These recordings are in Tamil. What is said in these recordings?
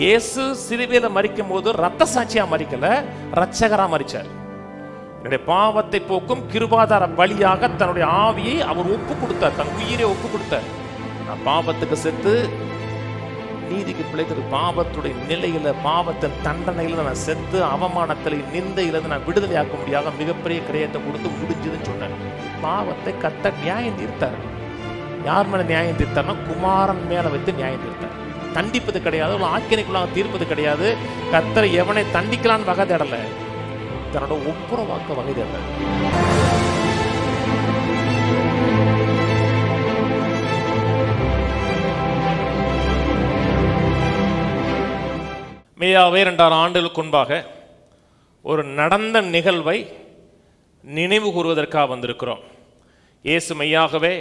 இயேசு சிலுவையில மரிக்கும் போது ரத்த சாட்சியா மரிக்கல, ரட்சகரா மரிச்சார். என்னுடைய பாவத்தை போக்கும் கிருபாதார பலியாக தன்னுடைய ஆவியை அவர் ஒப்பு கொடுத்தார், தன் உயிரை ஒப்பு கொடுத்தார். நான் பாவத்துக்கு செத்து நீதிக்கு பிழைத்தது, பாவத்துடைய நிலையில பாவத்தின் தண்டனையில நான் செத்து அவமானத்தில் நிந்தையிலிருந்து நான் விடுதலை ஆக்க முடியாத மிகப்பெரிய கிரயத்தை கொடுத்து முடிஞ்சதுன்னு சொன்னேன். பாவத்தை கர்த்தர் நியாயம் தீர்த்தார். யார் மேல நியாயம் தீர்த்தார்னா குமாரன் மேல வைத்து நியாயம் தீர்த்தார். தண்டிப்பது கிடையாது, ஆக்கினைக்குள்ளாக தீர்ப்பது கிடையாது. கர்த்தர் எவனை தண்டிக்கலான்னு வகை தேடல, தன்னோட ஒப்புரவாக்க வகை தேடல. மெய்யாவே 2000 ஆண்டுகளுக்கு முன்பாக ஒரு நடந்த நிகழ்வை நினைவு கூறுவதற்காக வந்திருக்கிறோம். இயேசு மெய்யாகவே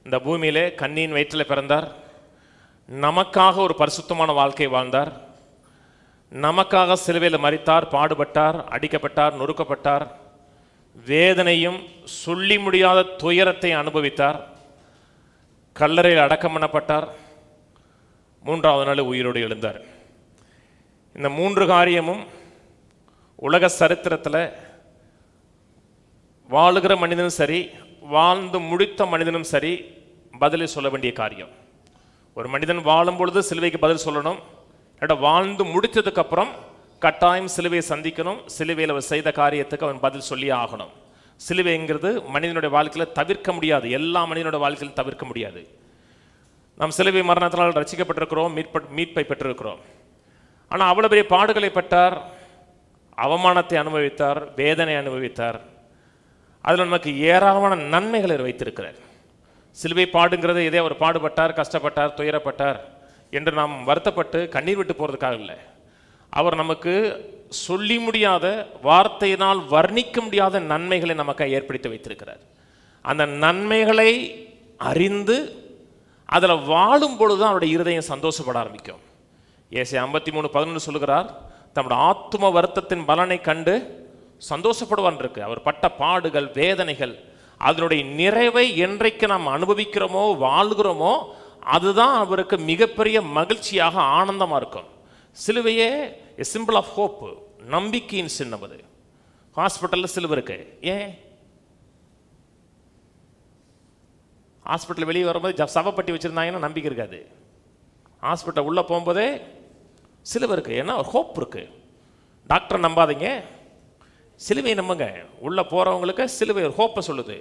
இந்த பூமியிலே கன்னியின் வயிற்றில் பிறந்தார், நமக்காக ஒரு பரிசுத்தமான வாழ்க்கை வாழ்ந்தார், நமக்காக சிலுவையில் மரித்தார், பாடுபட்டார், அடிக்கப்பட்டார், நொறுக்கப்பட்டார், வேதனையும் சொல்லி முடியாத துயரத்தை அனுபவித்தார், கல்லறையில் அடக்கம் பண்ணப்பட்டார், 3வது நாள் உயிரோடு எழுந்தார். இந்த 3 காரியமும் உலக சரித்திரத்தில் வாழுகிற மனிதனும் சரி, வாழ்ந்து முடித்த மனிதனும் சரி பதிலை சொல்ல வேண்டிய காரியம். ஒரு மனிதன் வாழும் பொழுது சிலுவைக்கு பதில் சொல்லணும், வாழ்ந்து முடித்ததுக்கு அப்புறம் கட்டாயம் சிலுவையை சந்திக்கணும். சிலுவையில் அவர் செய்த காரியத்துக்கு அவன் பதில் சொல்லி ஆகணும். சிலுவைங்கிறது மனிதனுடைய வாழ்க்கையில் தவிர்க்க முடியாது, எல்லா மனிதனுடைய வாழ்க்கையிலும் தவிர்க்க முடியாது. நாம் சிலுவை மரணத்தினால் ரட்சிக்கப்பட்டிருக்கிறோம், மீட்பை பெற்றிருக்கிறோம். ஆனால் அவ்வளோ பெரிய பாடுகளை பட்டார், அவமானத்தை அனுபவித்தார், வேதனை அனுபவித்தார். அதில் நமக்கு ஏராளமான நன்மைகளை வைத்திருக்கிறார். சிலுவை பாடுங்கிறது இதே அவர் பாடுபட்டார், கஷ்டப்பட்டார், துயரப்பட்டார் என்று நாம் வருத்தப்பட்டு கண்ணீர் விட்டு போகிறதுக்காக இல்லை. அவர் நமக்கு சொல்லி முடியாத, வார்த்தையினால் வர்ணிக்க முடியாத நன்மைகளை நமக்கு ஏற்படுத்தி வைத்திருக்கிறார். அந்த நன்மைகளை அறிந்து அதில் வாழும் பொழுது தான் அவருடைய இருதயம் சந்தோஷப்பட ஆரம்பிக்கும். ஏசாயா 53:11 சொல்லுகிறார், தம்முடைய ஆத்தும வருத்தத்தின் பலனை கண்டு சந்தோஷப்படுவான் இருக்கு. அவர் பட்ட பாடுகள், வேதனைகள், அதனுடைய நிறைவை என்றைக்கு நாம் அனுபவிக்கிறோமோ, வாழ்கிறோமோ, அதுதான் அவருக்கு மிகப்பெரிய மகிழ்ச்சியாக, ஆனந்தமாக இருக்கும். சிலுவையே எ சிம்பிள் ஆஃப் ஹோப், நம்பிக்கையின் சின்னம். அது ஹாஸ்பிட்டலில் சிலுவை இருக்கு. ஏன் ஹாஸ்பிட்டல் வெளியே வரும்போது சவப்பட்டி வச்சுருந்தாங்கன்னா நம்பிக்கை இருக்காது. ஹாஸ்பிட்டல் உள்ளே போகும்போதே சிலுவை இருக்குது, ஏன்னா ஒரு ஹோப் இருக்குது. டாக்டரை நம்பாதீங்க, சிலுவையை நம்புங்க. உள்ளே போகிறவங்களுக்கு சிலுவை ஒரு ஹோப்பை சொல்லுது.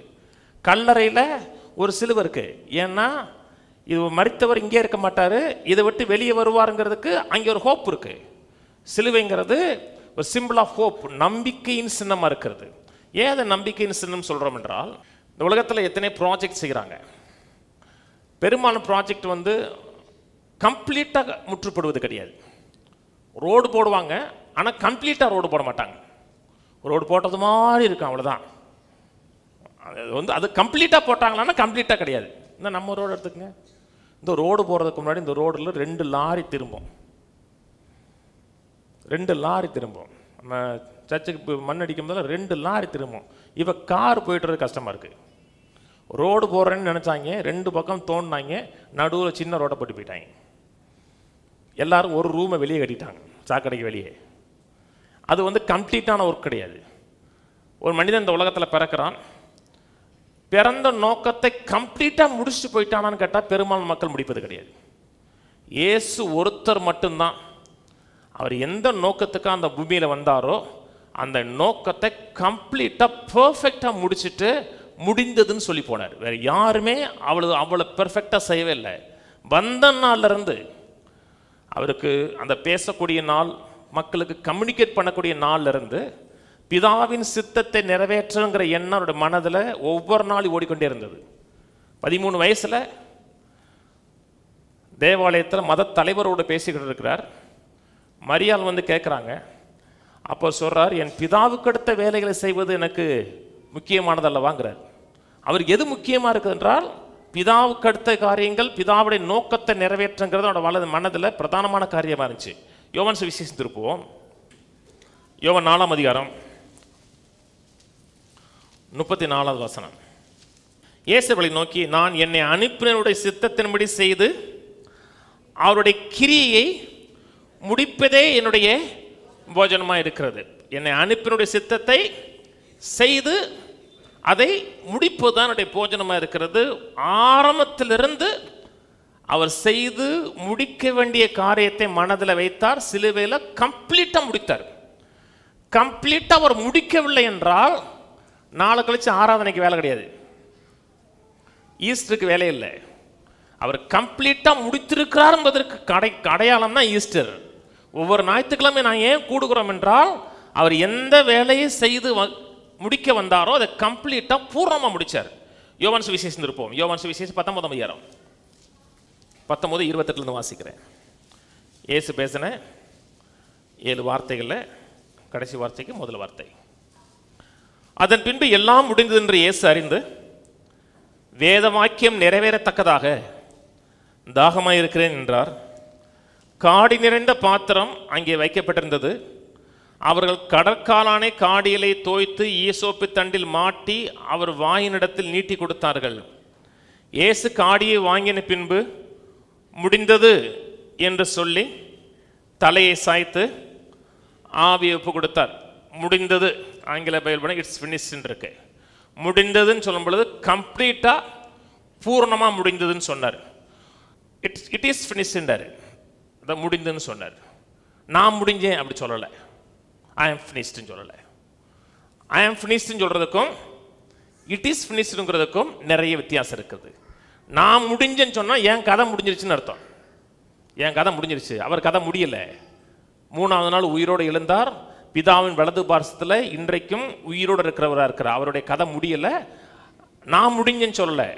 கல்லறையில் ஒரு சிலுவை இருக்குது, ஏன்னா இது மரித்தவர் இங்கே இருக்க மாட்டார், இதை விட்டு வெளியே வருவாருங்கிறதுக்கு அங்கே ஒரு ஹோப் இருக்குது. சிலுவைங்கிறது ஒரு சிம்பிள் ஆஃப் ஹோப், நம்பிக்கையின் சின்னமாக இருக்கிறது. ஏன் அதை நம்பிக்கையின் சின்னம் சொல்கிறோம் என்றால், இந்த உலகத்தில் எத்தனை ப்ராஜெக்ட் செய்கிறாங்க. பெரும்பாலான ப்ராஜெக்ட் கம்ப்ளீட்டாக முற்றுப்படுவது கிடையாது. ரோடு போடுவாங்க, ஆனால் கம்ப்ளீட்டாக ரோடு போட மாட்டாங்க. ரோடு போட்டது மாதிரி இருக்கும், அவ்வளோதான். அது கம்ப்ளீட்டாக போட்டாங்களான்னா கம்ப்ளீட்டாக கிடையாது. இந்த நம்ம ரோடு எடுத்துக்கங்க, இந்த ரோடு போகிறதுக்கு முன்னாடி இந்த ரோடில் 2 லாரி திரும்பும். 2 லாரி திரும்பும். நம்ம சர்ச்சுக்கு மண் அடிக்கும் போது 2 லாரி திரும்பும். இப்போ கார் போய்ட்டுறது கஷ்டமாக இருக்குது. ரோடு போடுறேன்னு நினச்சாங்க, 2 பக்கம் தோண்டினாங்க, நடுவில் சின்ன ரோட்டை போட்டு போயிட்டாங்க. எல்லாரும் ஒரு ரூமை வெளியே கட்டிட்டாங்க, சாக்கடைக்கு வெளியே. அது கம்ப்ளீட்டான ஒர்க் கிடையாது. ஒரு மனிதன் இந்த உலகத்தில் பிறக்கிறான், பிறந்த நோக்கத்தை கம்ப்ளீட்டாக முடிச்சுட்டு போயிட்டானான்னு கேட்டால் பெரும்பாலான மக்கள் முடிப்பது கிடையாது. இயேசு ஒருத்தர் மட்டும்தான், அவர் எந்த நோக்கத்துக்காக அந்த பூமியில் வந்தாரோ அந்த நோக்கத்தை கம்ப்ளீட்டாக பர்ஃபெக்டாக முடிச்சுட்டு முடிந்ததுன்னு சொல்லி போனார். வேறு யாருமே அவ்வளோ பெர்ஃபெக்டாக செய்யவே இல்லை. வந்த நாள்லேருந்து அவருக்கு அந்த பேசக்கூடிய நாள், மக்களுக்கு கம்யூனிகேட் பண்ணக்கூடிய நாள்லேருந்து பிதாவின் சித்தத்தை நிறைவேற்றுங்கிற எண்ணம் அவருடைய மனதில் ஒவ்வொரு நாளும் ஓடிக்கொண்டே இருந்தது. 13 வயசில் தேவாலயத்தில் மத தலைவரோடு பேசிக்கிட்டு இருக்கிறார். மரியாள் கேட்குறாங்க. அப்போ சொல்கிறார், என் பிதாவுக்கு அடுத்த வேலைகளை செய்வது எனக்கு முக்கியமானதல்லவாங்கிறார். அவருக்கு எது முக்கியமாக இருக்குது என்றால், பிதாவுக்கு அடுத்த காரியங்கள், பிதாவுடைய நோக்கத்தை நிறைவேற்றுங்கிறது அவரோட மனதில் பிரதானமான காரியமாக இருந்துச்சு. யோவான் சுவிசேஷம் திருப்புவோம். யோவான் 4ஆம் அதிகாரம் 34வது வசனம். இயேசுவை நோக்கி, நான் என்னை அனுப்பினருடைய சித்தத்தின்படி செய்து அவருடைய கிரியையை முடிப்பதே என்னுடைய போஜனமாக இருக்கிறது. என்னை அனுப்பினுடைய சித்தத்தை செய்து அதை முடிப்பதுதான் என்னுடைய போஜனமாக இருக்கிறது. ஆரம்பத்திலிருந்து அவர் செய்து முடிக்க வேண்டிய காரியத்தை மனதில் வைத்தார். சிலுவையில் கம்ப்ளீட்டாக முடித்தார். கம்ப்ளீட்டாக அவர் முடிக்கவில்லை என்றால் நாளை கழிச்சு ஆராதனைக்கு வேலை கிடையாது, ஈஸ்டருக்கு வேலை இல்லை. அவர் கம்ப்ளீட்டாக முடித்திருக்கிறார் என்பதற்கு அடையாளம் தான் ஈஸ்டர். ஒவ்வொரு ஞாயிற்றுக்கிழமை நான் ஏன் கூடுகிறோம் என்றால் அவர் எந்த வேலையை செய்து முடிக்க வந்தாரோ அதை கம்ப்ளீட்டாக பூர்ணமாக முடித்தார். யோவான் சுவிசேஷம் இருப்போம். யோவான் சுவிசேஷம் 19 அதிகாரம் 19:28 வாசிக்கிறேன். இயேசு பேசின 7 வார்த்தைகளில் கடைசி வார்த்தைக்கு முதல் வார்த்தை. அதன் பின்பு எல்லாம் முடிந்தது என்று இயேசு அறிந்து வேத வாக்கியம் நிறைவேறத்தக்கதாக தாகமாயிருக்கிறேன் என்றார். காடி நிறைந்த பாத்திரம் அங்கே வைக்கப்பட்டிருந்தது. அவர்கள் கடற்காலானை காடிகளை தோய்த்து ஈசோப்பு தண்டில் மாட்டி அவர் வாயினிடத்தில் நீட்டி கொடுத்தார்கள். இயேசு காடியை வாங்கின பின்பு முடிந்தது என்று சொல்லி தலையை சாய்த்து ஆவியை ஒப்பு கொடுத்தார். முடிந்தது, ஆங்கில பைபிள் பண்ண இட்ஸ் ஃபினிஷ்டு இருக்கு. முடிந்ததுன்னு சொல்லும் பொழுது கம்ப்ளீட்டாக பூர்ணமாக முடிந்ததுன்னு சொன்னார். இட் இஸ் ஃபினிஷ்டார், அதை முடிந்ததுன்னு சொன்னார். நான் முடிஞ்சேன் அப்படி சொல்லலை, ஐ ஆம் ஃபினிஷ்டுன்னு சொல்லலை. ஐ ஆம் ஃபினிஷ்டுன்னு சொல்கிறதுக்கும் இட் இஸ் ஃபினிஷ்டுங்கிறதுக்கும் நிறைய வித்தியாசம் இருக்குது. நான் முடிஞ்சேன்னு சொன்னால் என் கதை முடிஞ்சிருச்சுன்னு அர்த்தம். என் கதை முடிஞ்சிருச்சு, அவர் கதை முடியலை. 3ஆவது நாள் உயிரோடு எழுந்தார். பிதாவின் வலது பார்சத்தில் இன்றைக்கும் உயிரோடு இருக்கிறவராக இருக்கிறார். அவருடைய கதை முடியலை. நான் முடிஞ்சேன்னு சொல்லலை.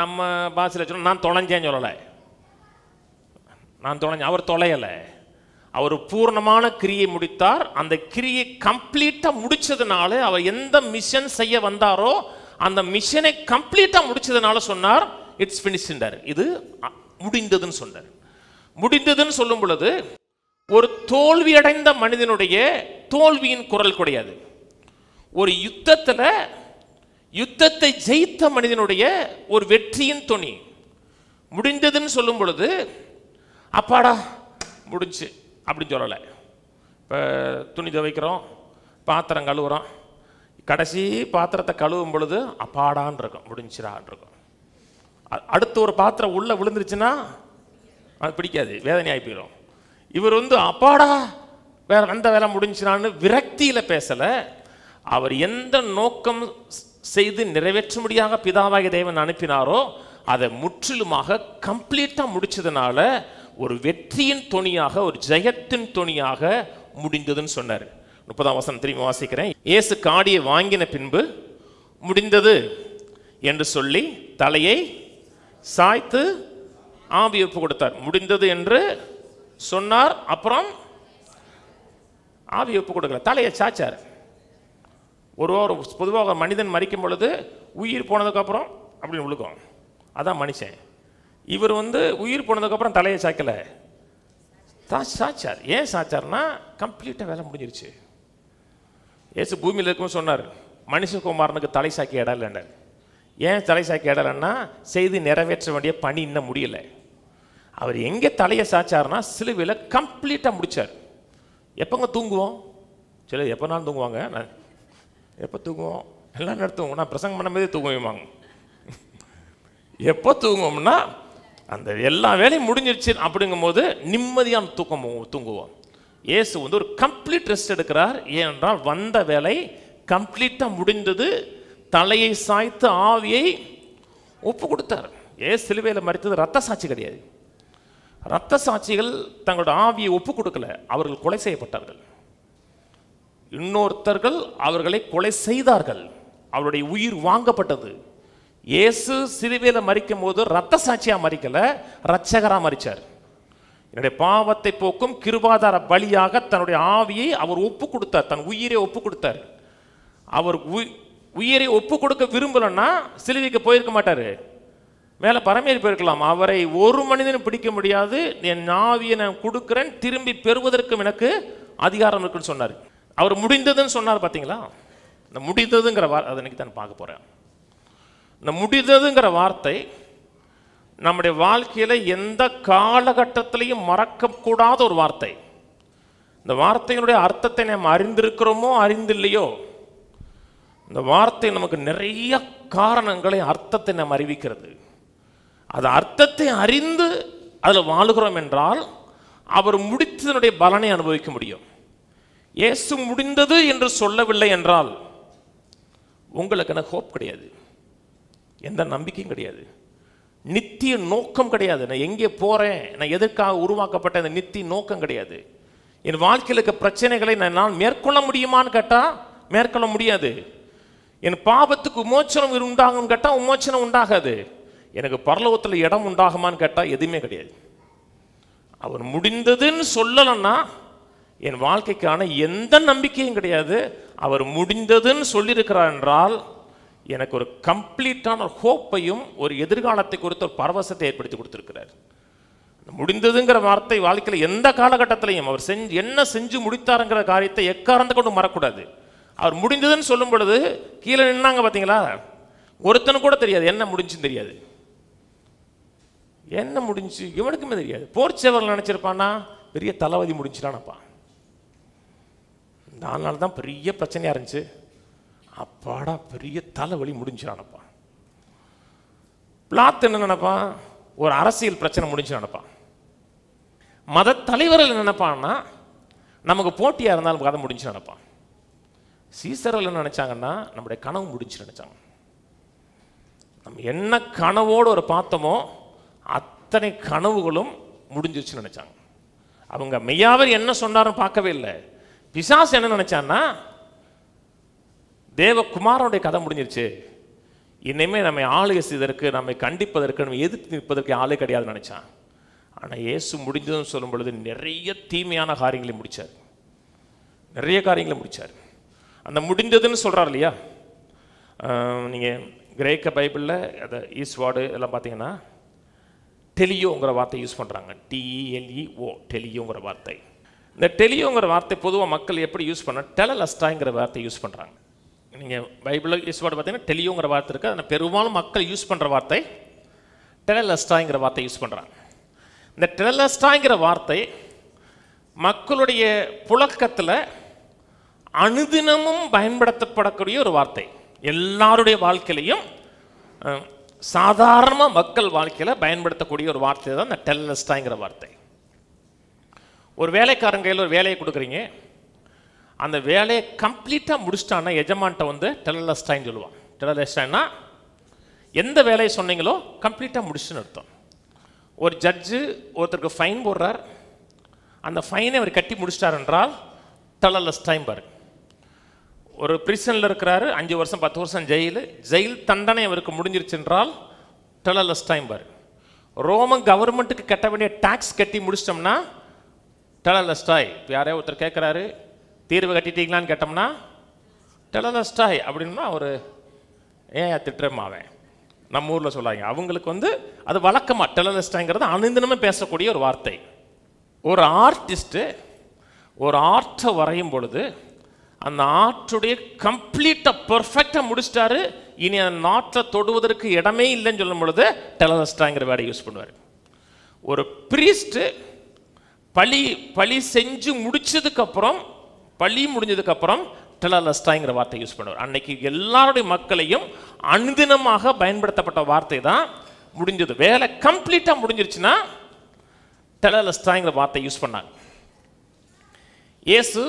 நம்ம பாஷையில் சொன்னால் நான் தொலைஞ்சேன்னு சொல்லலை. நான் தொலைஞ்சேன், அவர் தொலையலை. அவர் பூர்ணமான கிரியை முடித்தார். அந்த கிரியை கம்ப்ளீட்டாக முடிச்சதுனால அவர் எந்த மிஷன் செய்ய வந்தாரோ அந்த மிஷனை கம்ப்ளீட்டாக முடிச்சதுனால சொன்னார் இட்ஸ் ஃபினிஷ்டார், இது முடிந்ததுன்னு சொன்னார். முடிந்ததுன்னு சொல்லும் பொழுது ஒரு தோல்வி அடைந்த மனிதனுடைய தோல்வியின் குரல் கிடையாது. ஒரு யுத்தத்தை ஜெயித்த மனிதனுடைய ஒரு வெற்றியின் துணி. முடிந்ததுன்னு சொல்லும் பொழுது அப்பாடா முடிஞ்சு அப்படின்னு சொல்லலை. இப்போ துணி துவைக்கிறோம், பாத்திரம் கழுவுறோம், கடைசி பாத்திரத்தை கழுவும் பொழுது அப்பாடான் இருக்கும், முடிஞ்சிடான் இருக்கும். அடுத்து ஒரு பாத்திரம் உள்ளே விழுந்துருச்சுன்னா அது பிடிக்காது, வேதனையாகி போயிடும். இவர் அப்பாடா வேற எந்த வேலை முடிஞ்சினான்னு விரக்தியில் பேசலை. அவர் எந்த நோக்கம் செய்து நிறைவேற்ற முடியாத பிதாவாகிய தேவன் அனுப்பினாரோ அதை முற்றிலுமாக கம்ப்ளீட்டாக முடிச்சதுனால ஒரு வெற்றியின் துணியாக, ஒரு ஜெயத்தின் துணியாக முடிந்ததுன்னு சொன்னார். 30ஆம் வசனம் திரும்பி வாசிக்கிறேன். இயேசு காடியை வாங்கின பின்பு முடிந்தது என்று சொல்லி தலையை சாய்த்து ஆவியை ஒப்பு கொடுத்தார். முடிந்தது என்று சொன்னார், அப்புறம் ஆவியை ஒப்பு கொடுக்கல, தலையை சாய்ச்சார். பொதுவாக மனிதன் மரிக்கும் பொழுது உயிர் போனதுக்கப்புறம் அப்படின்னு விழுக்கும், அதான் மனுஷன். இவர் உயிர் போனதுக்கப்புறம் தலையை சாய்க்கலை, சாச்சார். ஏன் சாச்சார்னா கம்ப்ளீட்டாக வேலை முடிஞ்சிருச்சு. ஏசு பூமியில் இருக்கும்போது சொன்னார் மனுஷகுமாரனுக்கு தலை சாக்கி இடம் இல்லைன்னார். ஏன் தலை சாக்கி இடம் இல்லைன்னா செய்து நிறைவேற்ற வேண்டிய பணி இன்னும் முடியலை. அவர் எங்கே தலையை சாச்சார்னா சிலுவையில் கம்ப்ளீட்டாக முடித்தார். எப்போங்க தூங்குவோம்? சில எப்போனாலும் தூங்குவாங்க. நான் எப்போ தூங்குவோம்? எல்லா நேரத்தும் நான் பிரசங்கம் பண்ணும்போதே தூங்குவாங்க. எப்போ தூங்குவோம்னா அந்த எல்லா வேலையும் முடிஞ்சிருச்சு அப்படிங்கும் போது நிம்மதியான தூங்குவோம். இயேசு ஒரு கம்ப்ளீட் ரெஸ்ட் எடுக்கிறார். ஏனென்றால் வந்த வேலை கம்ப்ளீட்டாக முடிந்தது. தலையை சாய்த்து ஆவியை ஒப்பு கொடுத்தார். ஏசு சிலுவையில் மரித்தது ரத்த சாட்சி கிடையாது. ரத்த சாட்சிகள் தங்களோட ஆவியை ஒப்பு கொடுக்கல, அவர்கள் கொலை செய்யப்பட்டார்கள். இன்னொருத்தர்கள் அவர்களை கொலை செய்தார்கள். அவருடைய உயிர் வாங்கப்பட்டது. இயேசு சிலுவையில் மரிக்கும் போது ரத்த சாட்சியா மரிக்கல, இரட்சகராக மரிச்சார். என்னுடைய பாவத்தை போக்கும் கிருபாதார பலியாக தன்னுடைய ஆவியை அவர் ஒப்பு கொடுத்தார், தன் உயிரை ஒப்பு கொடுத்தார். அவர் உயிரை ஒப்பு கொடுக்க விரும்பலன்னா சிலுவைக்கு போயிருக்க மாட்டாரு, மேலே பரமேறி போயிருக்கலாம். அவரை ஒரு மனிதனும் பிடிக்க முடியாது. என் ஆவியை நான் கொடுக்குறேன், திரும்பி பெறுவதற்கும் எனக்கு அதிகாரம் இருக்குன்னு சொன்னார். அவர் முடிந்ததுன்னு சொன்னார். பார்த்தீங்களா? இந்த முடிந்ததுங்கிற அதை இன்னைக்கு தான் பார்க்க போகிறேன். இந்த முடிந்ததுங்கிற வார்த்தை நம்முடைய வாழ்க்கையில் எந்த காலகட்டத்திலையும் மறக்கக்கூடாத ஒரு வார்த்தை. இந்த வார்த்தையினுடைய அர்த்தத்தை நாம் அறிந்திருக்கிறோமோ அறிந்தில்லையோ, இந்த வார்த்தை நமக்கு நிறைய காரணங்களை அர்த்தத்தை நாம் அறிவிக்கிறது. அது அர்த்தத்தை அறிந்து அதில் வாழுகிறோம் என்றால் அவர் முடித்ததனுடைய பலனை அனுபவிக்க முடியும். இயேசு முடிந்தது என்று சொல்லவில்லை என்றால் உங்களுக்கு எனக்கு ஹோப் கிடையாது, எந்த நம்பிக்கையும் கிடையாது, நித்திய நோக்கம் கிடையாது. நான் எங்கே போகிறேன், நான் எதற்காக உருவாக்கப்பட்ட இந்த நித்திய நோக்கம் கிடையாது. என் வாழ்க்கையில் இருக்க பிரச்சனைகளை நான் மேற்கொள்ள முடியுமான்னு கேட்டால் மேற்கொள்ள முடியாது. என் பாவத்துக்கு விமோச்சனம் உண்டாகும்னு கேட்டால் விமோச்சனம் உண்டாகாது. எனக்கு பரலோகத்தில் இடம் உண்டாகுமான்னு கேட்டால் எதுவுமே கிடையாது. அவர் முடிந்ததுன்னு சொல்லலைன்னா என் வாழ்க்கைக்கான எந்த நம்பிக்கையும் கிடையாது. அவர் முடிந்ததுன்னு சொல்லியிருக்கிறார் என்றால் எனக்கு ஒரு கம்ப்ளீட்டான ஹோப்பையும் ஒரு எதிர்காலத்தை குறித்த ஒரு பரவசத்தை ஏற்படுத்தி கொடுத்துருக்கிறார். முடிந்ததுங்கிற வார்த்தை வாழ்க்கையில் எந்த காலகட்டத்திலையும் அவர் என்ன செஞ்சு முடித்தாருங்கிற காரியத்தை எக்காரணத்தை கொண்டு மறக்கூடாது. அவர் முடிந்ததுன்னு சொல்லும் பொழுது கீழே நின்னாங்க பார்த்தீங்களா, ஒருத்தனுக்கு கூட தெரியாது என்ன முடிஞ்சுன்னு தெரியாது, என்ன முடிஞ்சு இவனுக்குமே தெரியாது. போர்ச்சேவரில் நினச்சிருப்பான்னா பெரிய தளபதி முடிஞ்சிடானப்பா, 4 நாள் தான் பெரிய பிரச்சனையாக இருந்துச்சு, அப்பாடா பெரிய தலைவலி முடிஞ்சிடானப்பா. பிளாத் என்ன நினைப்பான், ஒரு அரசியல் பிரச்சனை முடிஞ்சு நினைப்பான். மத தலைவர்கள் நினைப்பான்னா நமக்கு போட்டியாக இருந்தாலும் கதை முடிஞ்சு நினைப்பான். சீசர்கள் நினைச்சாங்கன்னா நம்முடைய கனவு முடிஞ்சு நினைச்சாங்க. நம்ம என்ன கனவோடு ஒரு பார்த்தோமோ அத்தனை கனவுகளும் முடிஞ்சிருச்சுன்னு நினைச்சாங்க. அவங்க மெய்யாவர் என்ன சொன்னாரும் பார்க்கவே இல்லை. பிசாசு என்ன நினைச்சான்னா தேவகுமாரனுடைய கதை முடிஞ்சிருச்சு, இனிமேல் நம்மை ஆளுகை செய்வதற்கு, நம்மை கண்டிப்பதற்கு, நம்ம எதிர்த்து நிற்பதற்கு ஆளே கிடையாதுன்னு நினைச்சான். ஆனால் இயேசு முடிஞ்சதுன்னு சொல்லும் பொழுது நிறைய தீமையான காரியங்களை முடித்தார், நிறைய காரியங்களை முடித்தார். அந்த முடிந்ததுன்னு சொல்கிறார் இல்லையா, நீங்கள் கிரேக்க பைபிளில் அதை ஈஸ்வார்டு எல்லாம் பார்த்தீங்கன்னா டெலியோங்கிற வார்த்தை யூஸ் பண்ணுறாங்க. TELEO, டெலியோங்கிற வார்த்தை. இந்த டெலியோங்கிற வார்த்தை பொதுவாக மக்கள் எப்படி யூஸ் பண்ண, டெலலஸ்டாங்கிற வார்த்தை யூஸ் பண்ணுறாங்க. நீங்கள் பைபிளில் ஈஸ்வார்டு பார்த்தீங்கன்னா டெலியோங்கிற வார்த்தை இருக்குது, ஆனால் பெரும்பாலும் மக்கள் யூஸ் பண்ணுற வார்த்தை டெலலஸ்டாங்கிற வார்த்தை யூஸ் பண்ணுறாங்க. இந்த டெலலஸ்டாங்கிற வார்த்தை மக்களுடைய புழக்கத்தில் அனுதினமும் பயன்படுத்தப்படக்கூடிய ஒரு வார்த்தை. எல்லாருடைய வாழ்க்கையிலையும் சாதாரணமாக மக்கள் வாழ்க்கையில் பயன்படுத்தக்கூடிய ஒரு வார்த்தை தான் இந்த டெலலஸ்டாங்கிற வார்த்தை. ஒரு வேலைக்காரன் கையில் ஒரு வேலையை கொடுக்குறீங்க, அந்த வேலையை கம்ப்ளீட்டாக முடிச்சிட்டான்னா எஜமான்ட்ட வந்து டெலலஸ்டான்னு சொல்லுவான். டெலலஸ்டான்னா எந்த வேலையை சொன்னீங்களோ கம்ப்ளீட்டாக முடிச்சுன்னு அர்த்தம். ஒரு ஜட்ஜு ஒருத்தருக்கு ஃபைன் போடுறார், அந்த ஃபைனை அவர் கட்டி முடிச்சிட்டார் என்றால் டெலலஸ்டாம் பாரு. ஒரு பிரிசனில் இருக்கிறாரு, 5 வருஷம் 10 வருஷம் ஜெயில் தண்டனை அவருக்கு முடிஞ்சிருச்சு என்றால் டெலலஸ்டாம் பாரு. ரோமன் கவர்மெண்ட்டுக்கு கட்ட வேண்டிய டாக்ஸ் கட்டி முடிச்சிட்டோம்னா டெலலஸ்டாய். இப்போ யாரையோ ஒருத்தர் கேட்குறாரு தீர்வு கட்டிட்டீங்களான்னு கேட்டோம்னா டெலலஸ்டாய் அப்படின்னா ஒரு ஏன் திட்டுறமாவேன் நம்ம ஊரில் சொல்லாங்க. அவங்களுக்கு வந்து அது வழக்கமாக டெலலஸ்டாங்கிறது அனுதினமே பேசக்கூடிய ஒரு வார்த்தை. ஒரு ஆர்டிஸ்ட்டு ஒரு ஆர்ட்டை வரையும் பொழுது அந்த ஆர்ட்டுடைய கம்ப்ளீட்டாக பர்ஃபெக்டாக முடிச்சிட்டாரு, இனி அந்த ஆர்ட்டை தொடுவதற்கு இடமே இல்லைன்னு சொல்லும் பொழுது டெலலஸ்டாங்கிற வேர்டை யூஸ் பண்ணுவார். ஒரு ப்ரீஸ்ட்டு பழி செஞ்சு முடிச்சதுக்கப்புறம், பழி முடிஞ்சதுக்கப்புறம் டெலலஸ்டாங்கிற வார்த்தை யூஸ் பண்ணுவார். அன்னைக்கு எல்லாருடைய மக்களையும் அனுதினமாக பயன்படுத்தப்பட்ட வார்த்தை தான் முடிஞ்சது. வேலை கம்ப்ளீட்டாக முடிஞ்சிருச்சுன்னா டெலலஸ்டாங்கிற வார்த்தை யூஸ் பண்ணாங்க. இயேசு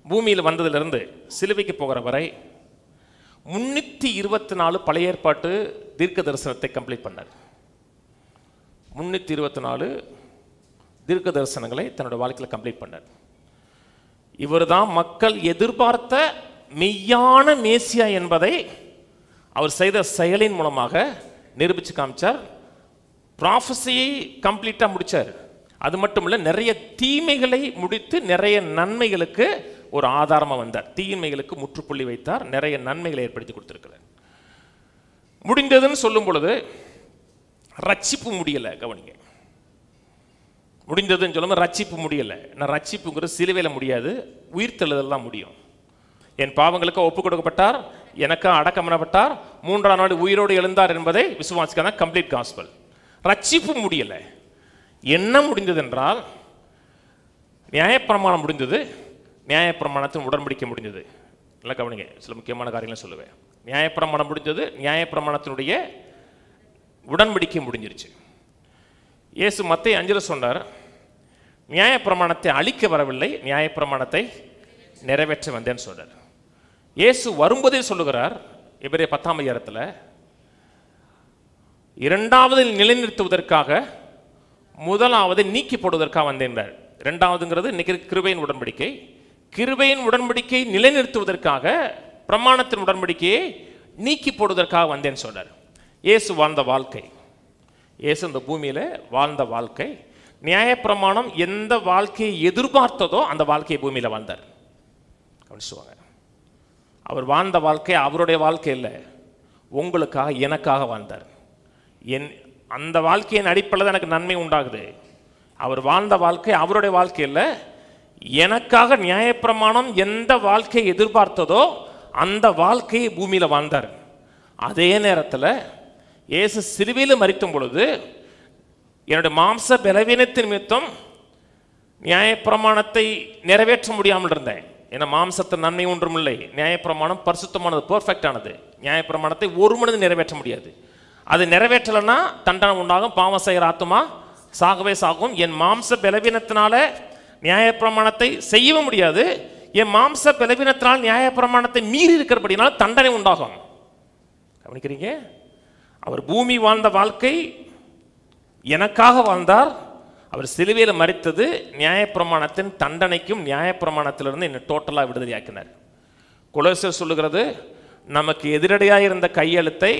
பூமியில் வந்ததிலிருந்து சிலுவைக்கு போகிற வரை 324 பழைய ஏற்பாட்டு தீர்க்க தரிசனத்தை கம்ப்ளீட் பண்ணார். 324 தீர்க்க தரிசனங்களை தன்னோட வாழ்க்கையில் கம்ப்ளீட் பண்ணார். இவர் தான் மக்கள் எதிர்பார்த்த மெய்யான மேசியா என்பதை அவர் செய்த செயலின் மூலமாக நிரூபித்து காமிச்சார். ப்ராஃபஸியை கம்ப்ளீட்டாக முடித்தார். அது மட்டும் இல்லை, நிறைய தீமைகளை முடித்து நிறைய நன்மைகளுக்கு ஒரு ஆதாரமாக வந்தார். தீமைகளுக்கு முற்றுப்புள்ளி வைத்தார், நிறைய நன்மைகளை ஏற்படுத்தி கொடுத்துருக்கிறார். முடிந்ததுன்னு சொல்லும் பொழுது ரட்சிப்பு முடியலை. கவனிங்க, முடிந்ததுன்னு சொல்லும்போது ரட்சிப்பு முடியலை. நான் ரட்சிப்புங்கிறது சிலுவையில் முடியாது, உயிர்த்தெழுதல் தான் முடியும். என் பாவங்களுக்கு ஒப்பு கொடுக்கப்பட்டார், எனக்கு அடக்கம் பண்ணப்பட்டார், 3ஆம் நாள் உயிரோடு எழுந்தார் என்பதை விசுவாசிக்க தான் கம்ப்ளீட் காஸ்பல். ரட்சிப்பு முடியலை. என்ன முடிந்தது என்றால் நியாயப்பிரமாணம் முடிந்தது, நியாயப்பிரமாணத்தின் உடன்படிக்கை முடிந்தது. நல்லா கவனிங்க, சில முக்கியமான காரியங்களை சொல்லுவேன். நியாயப்பிரமாணம் முடிஞ்சது, நியாயப்பிரமாணத்தினுடைய உடன்படிக்கை முடிஞ்சிருச்சு. இயேசு மத்தேயு 5 சொன்னார், நியாயப்பிரமாணத்தை அழிக்க வரவில்லை, நியாயப்பிரமாணத்தை நிறைவேற்ற வந்தேன்னு சொன்னார். இயேசு வரும்போதே சொல்லுகிறார் எபிரேயர் 10ஆம் அதிகாரத்தில், இரண்டாவது நிலைநிறுத்துவதற்காக முதலாவது நீக்கி போடுவதற்காக வந்தேன். இரண்டாவதுங்கிறது இன்னைக்கு கிருபையின் உடன்படிக்கை. கிருபையின் உடன்படிக்கை நிலைநிறுத்துவதற்காக பிரமாணத்தின் உடன்படிக்கையை நீக்கி போடுவதற்காக வந்தேன்னு சொன்னார். இயேசு வாழ்ந்த வாழ்க்கை, இயேசு இந்த பூமியில் வாழ்ந்த வாழ்க்கை, நியாயப்பிரமாணம் எந்த வாழ்க்கையை எதிர்பார்த்ததோ அந்த வாழ்க்கையை பூமியில் வாழ்ந்தார். கவனிச்சுவாங்க, அவர் வாழ்ந்த வாழ்க்கை அவருடைய வாழ்க்கை இல்லை, உங்களுக்காக எனக்காக வாழ்ந்தார். அந்த வாழ்க்கையின் அடிப்படையில் எனக்கு நன்மை உண்டாகுது. அவர் வாழ்ந்த வாழ்க்கை அவருடைய வாழ்க்கை இல்லை, எனக்காக நியாயப்பிரமாணம் எந்த வாழ்க்கையை எதிர்பார்த்ததோ அந்த வாழ்க்கையை பூமியில் வாழ்ந்தார். அதே நேரத்தில் இயேசு சிலுவையில் மரிக்கும் பொழுது என்னுடைய மாம்ச பலவீனத்தின் நிமித்தம் நியாயப்பிரமாணத்தை நிறைவேற்ற முடியாமல் இருந்தேன். ஏன்னா மாம்சத்தின் நன்மை ஒன்றும் இல்லை, நியாயப்பிரமாணம் பரிசுத்தமானது, பெர்ஃபெக்டானது. நியாயப்பிரமாணத்தை ஒரு மனிதன் நிறைவேற்ற முடியாது. அது நிறைவேற்றலைன்னா தண்டனை உண்டாகும், பாவம் செய்கிற ஆத்துமா சாகவே சாகும். என் மாம்ச பலவீனத்தினால நியாயப்பிரமாணத்தை செய்யவும் முடியாது, என் மாம்ச பலவீனத்தினால் நியாயப்பிரமாணத்தை மீறி இருக்கிறபடினால் தண்டனை உண்டாகும். கவனிக்கிறீங்க, அவர் பூமி வாழ்ந்த வாழ்க்கை எனக்காக வாழ்ந்தார். அவர் சிலுவையில் மரித்தது நியாயப்பிரமாணத்தின் தண்டனைக்கும் நியாயப்பிரமாணத்திலிருந்து என்னை டோட்டலாக விடுதலையாக்கினார். கொலோசியர் சொல்லுகிறது, நமக்கு எதிரடையாக இருந்த கையெழுத்தை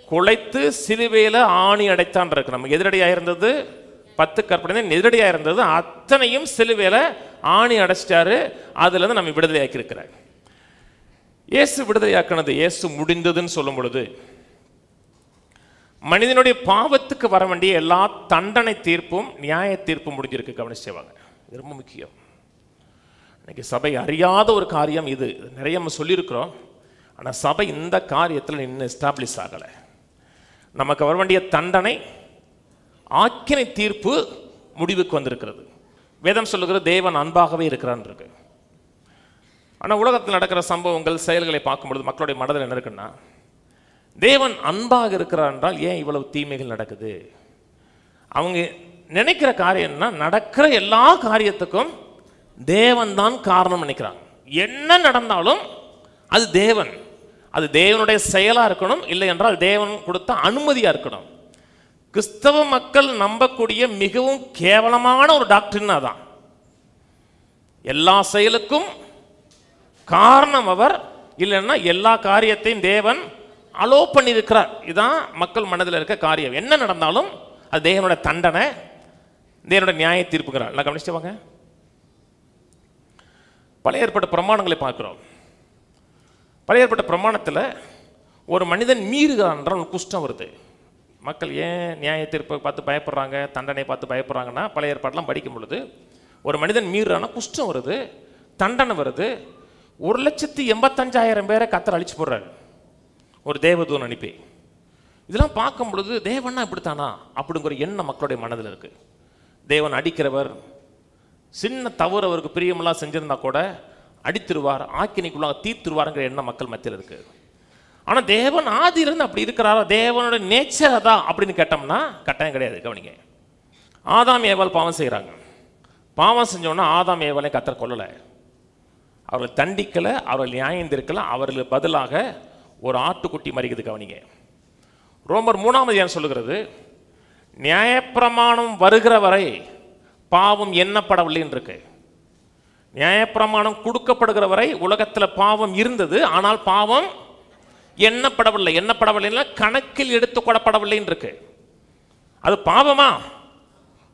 குலைத்து சிலுவையில் ஆணி அடைத்தான் இருக்கு. நமக்கு எதிரடியாக இருந்தது 10 கற்பனை, எதிரடியாக இருந்தது அத்தனையும் சிலுவையில் ஆணி அடைச்சிட்டாரு. அதுலேருந்து நம்ம விடுதலையாக்கி இருக்கிறார். இயேசு விடுதலையாக்கினது, இயேசு முடிந்ததுன்னு சொல்லும் பொழுது மனிதனுடைய பாவத்துக்கு வர வேண்டிய எல்லா தண்டனை தீர்ப்பும் நியாய தீர்ப்பும் முடிஞ்சிருக்கு. கவனிச்சேவாங்க, இது ரொம்ப முக்கியம். இன்னைக்கு சபை அறியாத ஒரு காரியம் இது. நிறைய நம்ம சொல்லியிருக்கிறோம், ஆனால் சபை இந்த காரியத்தில் இன்னும் எஸ்டாப்ளிஷ் ஆகலை. நமக்கு வர வேண்டிய தண்டனை ஆக்கினை தீர்ப்பு முடிவுக்கு வந்திருக்கிறது. வேதம் சொல்லுகிறது தேவன் அன்பாகவே இருக்கிறான் இருக்கு. ஆனால் உலகத்தில் நடக்கிற சம்பவங்கள் செயல்களை பார்க்கும்பொழுது மக்களுடைய மனதில் என்ன இருக்குன்னா, தேவன் அன்பாக இருக்கிறார் என்றால் ஏன் இவ்வளவு தீமைகள் நடக்குது? அவங்க நினைக்கிற காரியம்னா, நடக்கிற எல்லா காரியத்துக்கும் தேவன் தான் காரணம் நினைக்கிறாங்க. என்ன நடந்தாலும் அது தேவன், அது தேவனுடைய செயலாக இருக்கணும், இல்லை என்றால் தேவன் கொடுத்த அனுமதியாக இருக்கணும். கிறிஸ்தவ மக்கள் நம்பக்கூடிய மிகவும் கேவலமான ஒரு டாக்டரின் அதான், எல்லா செயலுக்கும் காரணம் அவர், இல்லைன்னா எல்லா காரியத்தையும் தேவன் அலோ பண்ணியிருக்கிறார். இதுதான் மக்கள் மனதில் இருக்க காரியம். என்ன நடந்தாலும் அது தேவனுடைய தண்டனை, தேவனுடைய நியாய தீர்ப்புங்கிறார். எல்லாம் கவனிச்சுவாங்க. பழைய ஏற்பட்ட பிரமாணங்களை பார்க்கிறோம். பழைய ஏற்பட்ட பிரமாணத்தில் ஒரு மனிதன் மீறுகிறான் என்றால் குஷ்டம் வருது. மக்கள் ஏன் நியாய தீர்ப்பை பார்த்து பயப்படுறாங்க, தண்டனை பார்த்து பயப்படுறாங்கன்னா, பழைய ஏற்பாடெல்லாம் படிக்கும் பொழுது ஒரு மனிதன் மீறுறான்னா குஷ்டம் வருது, தண்டனை வருது. 1,85,000 பேரை கர்த்தர் அழிச்சு போடுறாரு ஒரு தேவதூதன் அனுப்பி. இதெல்லாம் பார்க்கும் பொழுது தேவன்னா இப்படித்தானா அப்படிங்கிற எண்ணம் மக்களுடைய மனதில் இருக்கு. தேவன் அடிக்கிறவர், சின்ன தவறு அவருக்கு பிரியமெல்லாம் செஞ்சிருந்தா கூட அடித்திருவார், ஆக்கினிக்குள்ளாக தீர்த்துருவாருங்கிற எண்ணம் மக்கள் மத்தியில் இருக்கு. ஆனால் தேவன் ஆதியிலிருந்து அப்படி இருக்கிறாரா, தேவனோட நேச்சர் அதான் அப்படின்னு கேட்டோம்னா கட்டாயம் கிடையாது. கவனிங்க, ஆதாம் ஏவாள் பாவம் செய்கிறாங்க. பாவம் செஞ்சோன்னா ஆதாம் ஏவாளையும் கர்த்தர் கொல்லலை, அவர்களை தண்டிக்கலை, அவர்கள் நியாயம் தீர்க்கலை, அவர்களுக்கு பதிலாக ஒரு ஆட்டுக்குட்டி மறிக்குது. கவனிங்க, ரோமர் 3ஆம் அதிகாரம் சொல்லுகிறது, நியாயப்பிரமாணம் வருகிற வரை பாவம் எண்ணப்படவில்லைன்னு இருக்கு. நியாயப்பிரமாணம் கொடுக்கப்படுகிற வரை உலகத்தில் பாவம் இருந்தது, ஆனால் பாவம் எண்ணப்படவில்லை. எண்ணப்படவில்லைன்னா கணக்கில் எடுத்துக்கொள்ளப்படவில்லைன்னு இருக்கு. அது பாவமா?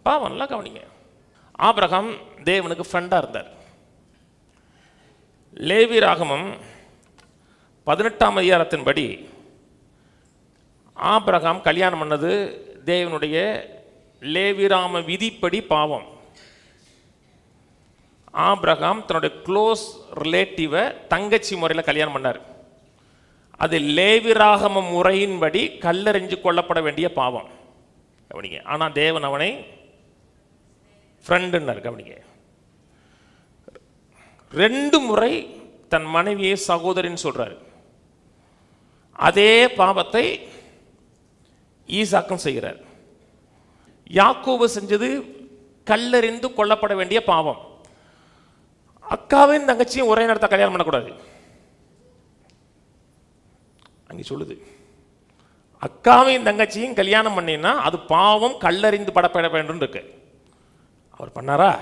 பாவம். நல்லா கவனிங்க, ஆபிரகாம் தேவனுக்கு ஃப்ரெண்டாக இருந்தார். லேவியராகமம் 18ஆம் அதிகாரத்தின்படி ஆபிரகாம் கல்யாணம் பண்ணது தேவனுடைய லேவியராம விதிப்படி பாவம். ஆபிரகாம் தன்னுடைய க்ளோஸ் ரிலேட்டிவை தங்கச்சி முறையில் கல்யாணம் பண்ணார். அது லேவியராகம முறையின்படி கல்லெறிஞ்சு கொல்லப்பட வேண்டிய பாவம். கவனிங்க. ஆனால் தேவன் அவனை ஃப்ரெண்டுன்னார். கவனிங்க, 2 முறை தன் மனைவியை சகோதரின்னு சொல்றாரு. அதே பாவத்தை ஈசாக்கும் செய்கிறார். யாக்கோபு செஞ்சது கல்லெறிந்து கொல்லப்பட வேண்டிய பாவம். அக்காவின் தங்கச்சியும் ஒரே நேரத்தை கல்யாணம் பண்ணக்கூடாது. அங்கே சொல்லுது, அக்காவையும் தங்கச்சியும் கல்யாணம் பண்ணினா அது பாவம், கல்லறிந்து படப்பட வேண்டும் இருக்கு. அவர் பண்ணாரா?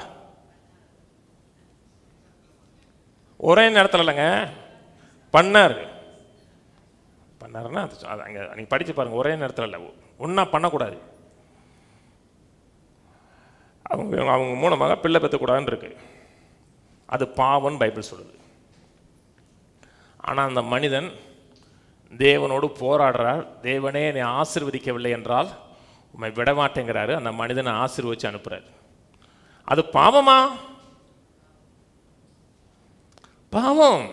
ஒரே நேரத்தில் இல்லைங்க, பண்ணார். பண்ணாருன்னா அங்கே நீங்கள் படித்து பாருங்கள். ஒரே நேரத்தில் இல்லை, ஒன்றா பண்ணக்கூடாது. அவங்க மூலமாக பிள்ளை பெற்றக்கூடாதுன்னு இருக்கு. அது பாவம்னு பைபிள் சொல்லுது. ஆனால் அந்த மனிதன் தேவனோடு போராடுறார். தேவனே என்னை ஆசீர்வதிக்கவில்லை என்றால் உண்மை விடமாட்டேங்கிறாரு. அந்த மனிதனை ஆசீர்வதிச்சு அனுப்புறாரு. அது பாவமா? பாவம்.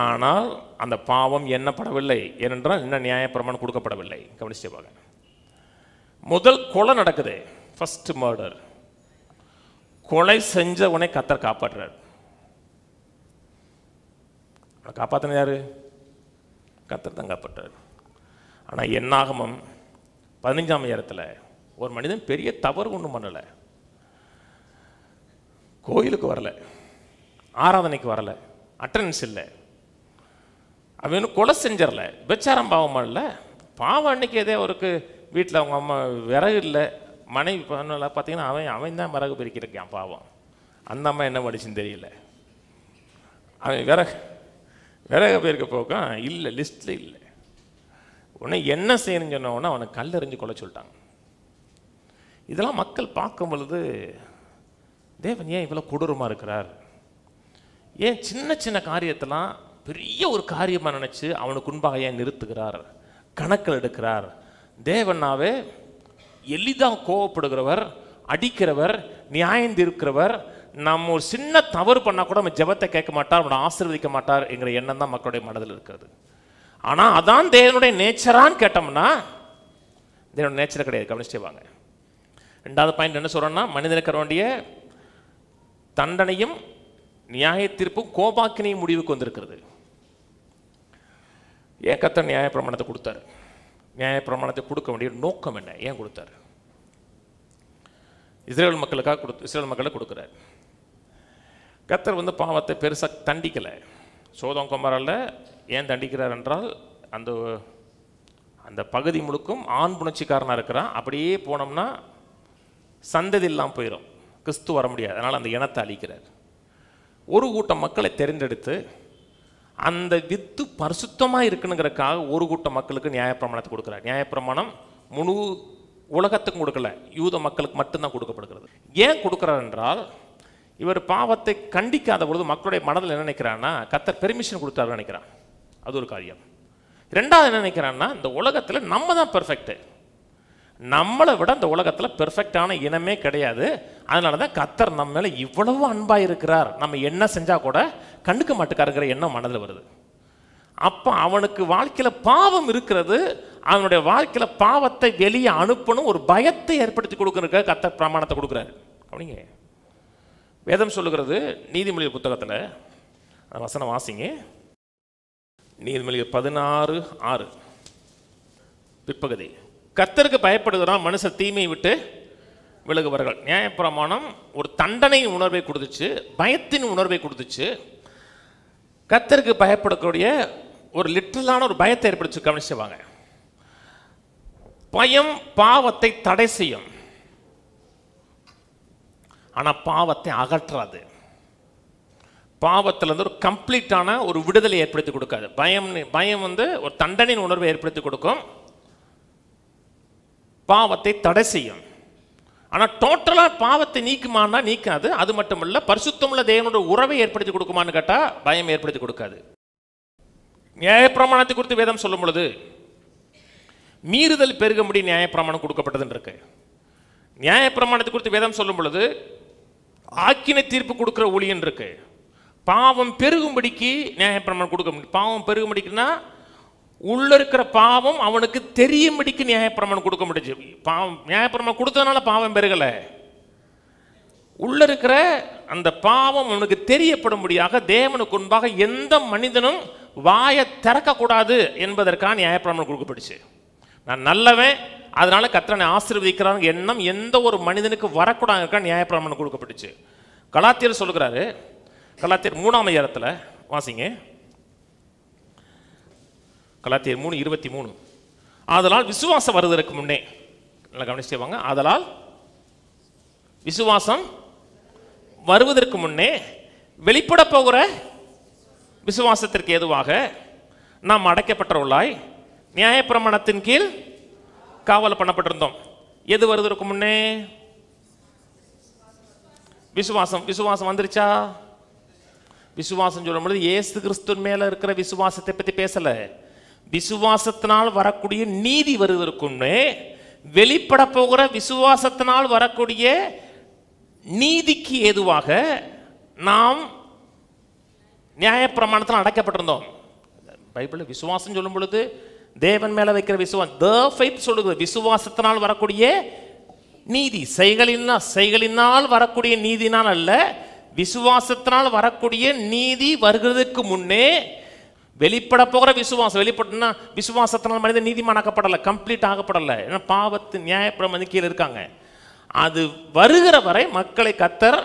ஆனால் அந்த பாவம் எண்ணப்படவில்லை. ஏனென்றால் இன்னும் நியாயப்பிரமாணம் கொடுக்கப்படவில்லை. கவனிச்சு பாருங்க. முதல் கொலை நடக்குது, ஃபர்ஸ்ட் மர்டர். கொலை செஞ்சவனை கர்த்தர் காப்பாற்றுறார். காப்பாற்றின யாரு? கர்த்தர் தான் காப்பாற்றார். ஆனால் என்னாகமம் 15ஆம் அதிகாரத்தில் ஒரு மனிதன் பெரிய தவறு ஒன்றும் பண்ணலை. கோயிலுக்கு வரல, ஆராதனைக்கு வரல, அட்டண்டன்ஸ் இல்லை, அவன் கொலை செஞ்சிடல, விபச்சாரம் பாவமா இல்லை. பாவம் அன்னைக்கு எதே அவருக்கு வீட்டில் அவங்க அம்மா விறகு இல்லை, மனைவி பண்ணல, பார்த்தீங்கன்னா அவன் தான் விறகு பிரிக்கிறக்கான் பாவம். அந்த அம்மா என்ன படிச்சுன்னு தெரியல. அவன் விறகு பேருக்கு போக்கம் இல்லை, லிஸ்ட்டில் இல்லை. உடனே என்ன செய்யணும்னு சொன்னோன்னா அவனை கல்லெறிஞ்சு கொலை சொல்லிட்டாங்க. இதெல்லாம் மக்கள் பார்க்கும் பொழுது தேவன் ஏன் இவ்வளோ கொடூரமாக இருக்கிறார்? ஏன் சின்ன சின்ன காரியத்தெல்லாம் பெரிய ஒரு காரியமாக நினச்சி அவனுக்கு முன்பாக ஏன் நிறுத்துகிறார், கணக்கில் எடுக்கிறார்? தேவனாவே எளிதாக கோவப்படுகிறவர், அடிக்கிறவர், நியாயம் தீர்க்கிறவர். நம்ம ஒரு சின்ன தவறு பண்ணால் கூட நம்ம ஜெபத்தை கேட்க மாட்டார், அவனை ஆசீர்வதிக்க மாட்டார் என்கிற எண்ணம் தான் மக்களுடைய மனதில் இருக்கிறது. ஆனால் அதான் தேவனுடைய நேச்சரான்னு கேட்டோம்னா தேவனுடைய நேச்சரை கிடையாது. கவனிச்சே வாங்க. 2வது பாயிண்ட் என்ன சொல்கிறோன்னா, மனிதனுக்கு வேண்டிய தண்டனையும் நியாய தீர்ப்பும் கோபாக்கினையும் முடிவுக்கு வந்திருக்கிறது. ஏன் கர்த்தர் நியாயப்பிரமாணத்தை கொடுத்தாரு? நியாயப்பிரமாணத்தை கொடுக்க வேண்டிய நோக்கம் என்ன? ஏன் கொடுத்தாரு? இஸ்ரேல் மக்களை கொடுக்குறார். கர்த்தர் பாவத்தை பெருசாக தண்டிக்கலை. சோதம் கொமரால ஏன் தண்டிக்கிறார் என்றால் அந்த அந்த பகுதி முழுக்கும் ஆண் புணர்ச்சிக்காரனாக இருக்கிறான். அப்படியே போனோம்னா சந்ததி இல்லாமல் போயிடும், கிறிஸ்து வர முடியாது. அதனால் அந்த இனத்தை அழிக்கிறார். ஒரு கூட்டம் மக்களை தெரிந்தெடுத்து அந்த வித்து பரிசுத்தமாக இருக்குனுங்கிறதுக்காக ஒரு கூட்டம் மக்களுக்கு நியாயப்பிரமாணத்தை கொடுக்குறார். நியாயப்பிரமாணம் முழு உலகத்துக்கும் கொடுக்கல, யூத மக்களுக்கு மட்டும்தான் கொடுக்கப்படுகிறது. ஏன் கொடுக்குறார் என்றால், இவர் பாவத்தை கண்டிக்காத பொழுது மக்களுடைய மனதில் என்ன நினைக்கிறான்னா, கர்த்தர் பெர்மிஷன் கொடுத்தாருன்னு நினைக்கிறான். அது ஒரு காரியம். 2வது என்ன நினைக்கிறான்னா, இந்த உலகத்தில் நம்ம தான் பெர்ஃபெக்ட்டு, நம்மளை விட இந்த உலகத்தில் பெர்ஃபெக்டான இனமே கிடையாது. அதனால தான் கர்த்தர் நம்ம மேலே இவ்வளவு அன்பாக இருக்கிறார், நம்ம என்ன செஞ்சால் கூட கண்டுக்க மாட்டுக்காருங்கிற எண்ணம் மனதில் வருது. அப்போ அவனுக்கு வாழ்க்கையில் பாவம் இருக்கிறது, அவனுடைய வாழ்க்கையில் பாவத்தை வெளியே அனுப்பணும், ஒரு பயத்தை ஏற்படுத்தி கொடுக்குறதுக்கு கர்த்தர் பிரமாணத்தை கொடுக்குறாரு. அப்படிங்க வேதம் சொல்லுகிறது. நீதிமொழிகள் புத்தகத்தில் அந்த வசனம் வாசிங்க. நீதிமொழிகள் 16:6 பிற்பகுதி. கர்த்தருக்கு பயப்படுகிறான் மனுஷர் தீமையை விட்டு விலகுவார்கள். நியாயப்பிரமாணம் ஒரு தண்டனையின் உணர்வை கொடுத்துச்சு, பயத்தின் உணர்வை கொடுத்துச்சு. கர்த்தருக்கு பயப்படக்கூடிய ஒரு லிட்டரலான ஒரு பயத்தை ஏற்படுத்தி கவனிச்சுவாங்க. பயம் பாவத்தை தடை செய்யும், ஆனால் பாவத்தை அகற்றாது. பாவத்திலிருந்து ஒரு கம்ப்ளீட்டான ஒரு விடுதலை ஏற்படுத்தி கொடுக்காது. பயம் ஒரு தண்டனையின் உணர்வை ஏற்படுத்தி கொடுக்கும், பாவத்தை தடை செய்யும். ஆனால் டோட்டலாக பாவத்தை நீக்குமானா நீக்காது. அது மட்டுமல்ல, பரிசுத்தமுள்ள தேவனோட உறவை ஏற்படுத்தி கொடுக்குமான்னு கேட்டால் பயம் ஏற்படுத்தி கொடுக்காது. நியாயப்பிரமாணத்தை குறித்து வேதம் சொல்லும் பொழுது மீறுதல் பெருகும்படி நியாயப்பிரமாணம் கொடுக்கப்பட்டதுன்னு இருக்கு. நியாயப்பிரமாணத்தை குறித்து வேதம் சொல்லும் பொழுது ஆக்கினை தீர்ப்பு கொடுக்குற ஊழியன் இருக்கு. பாவம் பெருகும்படிக்கு நியாயப்பிரமாணம் கொடுக்க முடியும். பாவம் பெருகும்படிக்குன்னா உள்ள இருக்கிற பாவம் அவனுக்கு தெரியும்படிக்கு நியாயப்பிரமாணம் கொடுக்க முடிஞ்சு. பாவம் நியாயப்பிரமாணம் கொடுத்ததுனால பாவம் பெருகலை. உள்ள இருக்கிற அந்த பாவம் அவனுக்கு தெரியப்படும்படியாக தேவனுக்கு முன்பாக எந்த மனிதனும் வாயை திறக்கக்கூடாது என்பதற்கான நியாயப்பிரமாணம் கொடுக்கப்பட்டுச்சு. நான் நல்லவன், அதனால கர்த்தரை ஆசீர்வதிக்கிறாங்க எண்ணம் எந்த ஒரு மனிதனுக்கு வரக்கூடாது நியாயப்பிரமாணம் கொடுக்கப்பட்டுச்சு. கலாத்தியர் சொல்லுகிறாரு, கலாத்தியர் 3ஆம் அதிகாரத்தில் வாசிங்க, கலாத்தியர் 3:23. ஆதலால் விசுவாசம் வருவதற்கு முன்னே, நல்லா கவனிச்சுட்டே வாங்க, ஆதலால் விசுவாசம் வருவதற்கு முன்னே வெளிப்பட போகிற விசுவாசத்திற்கு ஏதுவாக நாம் அடைக்கப்பட்டவர்களாய் நியாயப்பிரமாணத்தின் கீழ் காவல் பண்ணப்பட்டிருந்தோம். எது வருவதற்கு முன்னே? விசுவாசம். விசுவாசம் வந்துருச்சா? விசுவாசம் சொல்லும் பொழுது இயேசு கிறிஸ்து மேல இருக்கிற விசுவாசத்தை பற்றி பேசல. விசுவாசத்தினால் வரக்கூடிய நீதி வருவதற்கு முன்னே வெளிப்பட போகிற விசுவாசத்தினால் வரக்கூடிய நீதிக்கு ஏதுவாக நாம் நியாயப்பிரமாணத்தில் அடைக்கப்பட்டிருந்தோம். பைபிளில் விசுவாசம் சொல்லும் பொழுது தேவன் மேல வைக்கிற விசுவாசம், the faith சொல்லுகிறது, விசுவாசத்தினால் வரக்கூடிய நீதி. செய்களினால் வரக்கூடிய நீதினால் அல்ல, விசுவாசத்தினால் வரக்கூடிய நீதி வருகிறதுக்கு முன்னே வெளிப்பட போகிற விசுவாசம். வெளிப்பட்டுனா விசுவாசத்தினால் மனிதன் நீதிமானாக்கப்படலை, கம்ப்ளீட் ஆகப்படலை. ஏன்னா பாவத்து நியாயப்பிரமாணம் கீழே இருக்காங்க. அது வருகிற வரை மக்களை கர்த்தர்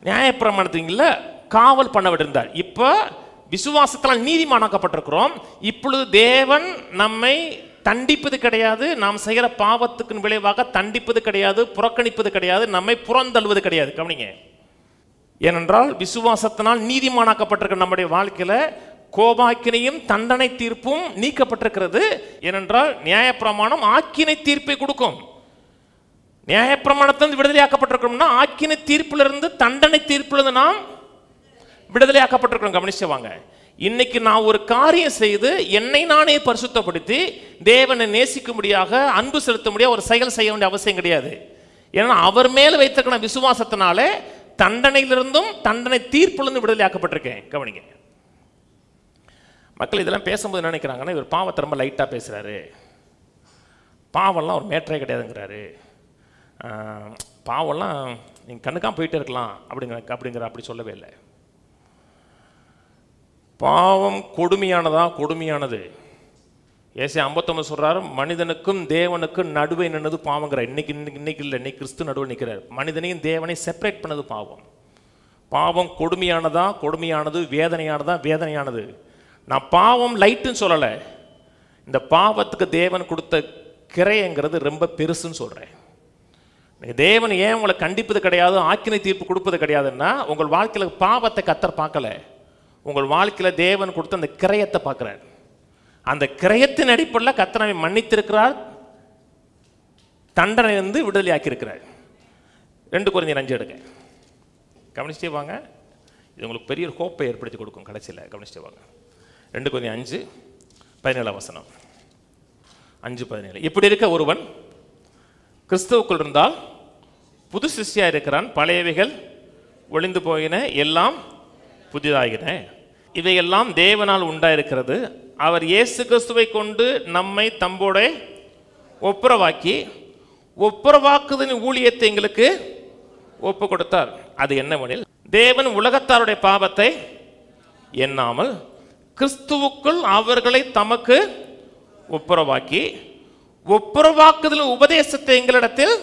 நியாயப்பிரமாணத்தில காவல் பண்ண விட்டிருந்தார். இப்போ விசுவாசத்தால் நீதிமானாக்கப்பட்டிருக்கிறோம். இப்பொழுது தேவன் நம்மை தண்டிப்பது கிடையாது, நாம் செய்கிற பாவத்துக்கு விளைவாக தண்டிப்பது கிடையாது, புறக்கணிப்பது கிடையாது, நம்மை புறந்தள்ளுவது கிடையாது. கவனிங்க, ஏனென்றால் விசுவாசத்தினால் நீதிமானாக்கப்பட்டிருக்கிற நம்முடைய வாழ்க்கையில கோபாக்கினையும் தண்டனை தீர்ப்பும் நீக்கப்பட்டிருக்கிறது. ஏனென்றால் நியாயப்பிரமாணம் ஆக்கினை தீர்ப்பை கொடுக்கும். நியாயப்பிரமாணத்திலிருந்து விடுதலையாக்கப்பட்டிருக்கிறோம்னா ஆக்கினை தீர்ப்பிலிருந்து தண்டனை தீர்ப்பிலிருந்து நாம் விடுதலையாக்கப்பட்டிருக்கிறோம். கவனிச்சுவாங்க, இன்னைக்கு நான் ஒரு காரியம் செய்து என்னை நானே பரிசுத்தப்படுத்தி தேவனை நேசிக்கும்படியாக அன்பு செலுத்தும்படியாக ஒரு செயல் செய்ய வேண்டிய அவசியம் கிடையாது. ஏன்னா அவர் மேல வைத்திருக்கிற விசுவாசத்தினால தண்டனையிலிருந்தும் தண்டனை தீர்ப்பிலிருந்து விடுதலையாக்கப்பட்டிருக்கேன். கவனிங்க, மக்கள் இதெல்லாம் பேசும்போது நினைக்கிறாங்கன்னா இவர் பாவத்தை ரொம்ப லைட்டாக பேசுகிறாரு, பாவம்லாம் ஒரு மேட்டரே கிடையாதுங்கிறாரு, பாவம்லாம் நீங்கள் கண்ணுக்காக போயிட்டே இருக்கலாம் அப்படி சொல்லவே இல்லை. பாவம் கொடுமையானது. ஏசாயா 59 சொல்றாரு, மனிதனுக்கும் தேவனுக்கும் நடுவே நின்னது பாவங்கிறார். இன்னைக்கு இல்லை, இன்னைக்கு கிறிஸ்து நடுவே நிற்கிறார். மனிதனையும் தேவனை செப்பரேட் பண்ணது பாவம். பாவம் கொடுமையானது, வேதனையானது. நான் பாவம் லைட்டுன்னு சொல்லலை, இந்த பாவத்துக்கு தேவன் கொடுத்த கிரைங்கிறது ரொம்ப பெருசுன்னு சொல்கிறேன். தேவன் ஏன் உங்களை கண்டிப்பது கிடையாது, ஆக்கினை தீர்ப்பு கொடுப்பது கிடையாதுன்னா உங்கள் வாழ்க்கையில் பாவத்தை கர்த்தர் பார்க்கல, உங்கள் வாழ்க்கையில் தேவன் கொடுத்த அந்த கிரயத்தை பார்க்குறார். அந்த கிரயத்தின் அடிப்படையில் கர்த்தரை மன்னித்திருக்கிறார், தண்டனை விடுதலை ஆக்கியிருக்கிறார். 2 கொரிந்தியர் 5 எடுங்க, கவனிச்சிட்டே வாங்க. இது உங்களுக்கு பெரிய ஹோப்பை ஏற்படுத்தி கொடுக்கும் கடைசியில். கவனிச்சிட்டே வாங்க. 2 கொரிந்தியர் 5:17 5:17. இப்படி இருக்க ஒருவன் கிறிஸ்துவுக்குள் இருந்தால் புது சிருஷ்டியா இருக்கிறான், பழையவைகள் ஒளிந்து போயின, எல்லாம் புதிதாகின. இவையெல்லாம் தேவனால் உண்டாயிருக்கிறது. அவர் இயேசு கிறிஸ்துவை கொண்டு நம்மை தம்போட ஒப்புரவாக்குதலின் ஊழியத்தை எங்களுக்கு ஒப்பு கொடுத்தார். அது என்னவெனில், தேவன் உலகத்தாருடைய பாவத்தை எண்ணாமல் கிறிஸ்துவுக்குள் அவர்களை தமக்கு ஒப்புரவாக்குதலின் உபதேசத்தை எங்களிடத்தில்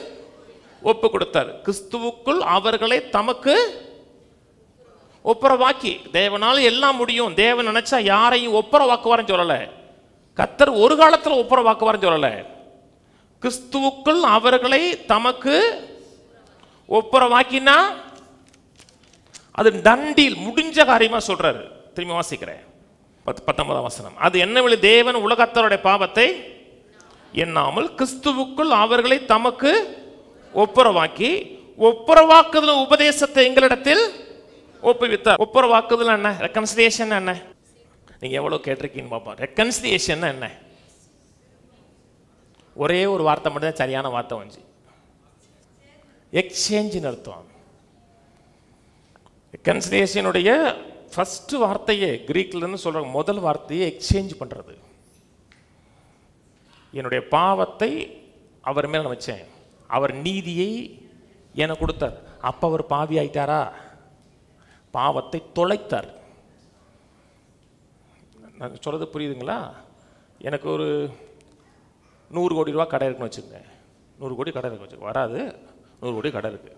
ஒப்பு கொடுத்தார். கிறிஸ்துவுக்குள் அவர்களை தமக்கு ஒப்புரவாக்கி. தேவனால் எல்லாம் முடியும். தேவன் நினைச்சா யாரையும் ஒப்புரவாக்குவார்னு சொல்லல, கர்த்தர் ஒரு காலத்தில் ஒப்புரவாக்குவார்னு சொல்லல. கிறிஸ்துவுக்குள் அவர்களை தமக்கு ஒப்புரவாக்கினா அது டண்டீல், முடிஞ்ச காரியமா சொல்றாரு. திரும்பி வாசிக்கிறேன் 19. அது என்னவெளி, தேவன் உலகத்தாருடைய பாவத்தை எண்ணாமல் கிறிஸ்துவுக்குள் அவர்களை தமக்கு ஒப்புரவாக்குதல் உபதேசத்தை எங்களிடத்தில் ஒப்புவித்தார். ஒப்புரவாக்குதல் என்ன? ரெக்கன்சிலியேஷன் என்ன? நீங்க எவ்வளவு கேட்டிருக்கீங்க பாப்பா. ரெக்கன்சிலியேஷன் என்ன? ஒரே ஒரு வார்த்தை மட்டும் தான் சரியான வார்த்தை வந்துச்சு, எக்ஸ்சேஞ்சின் அர்த்தம். ரெக்கன்சிலியேஷனுடைய ஃபர்ஸ்ட் வார்த்தையே கிரீக்ல இருந்து சொல்ற முதல் வார்த்தையே எக்ஸ்சேஞ்ச் பண்றது. என்னுடைய பாவத்தை அவர் மேல் நான் வச்சேன், அவர் நீதியை எனக்கு கொடுத்தார். அப்போ அவர் பாவி ஆயிட்டாரா? பாவத்தை தொலைத்தார். நான் சொல்கிறது புரியுதுங்களா? எனக்கு ஒரு 100 கோடி ரூபா கடை இருக்குன்னு வச்சுக்கோங்க. 100 கோடி கடை இருக்கு வச்சுக்கோங்க, வராது. 100 கோடி கடை இருக்குது.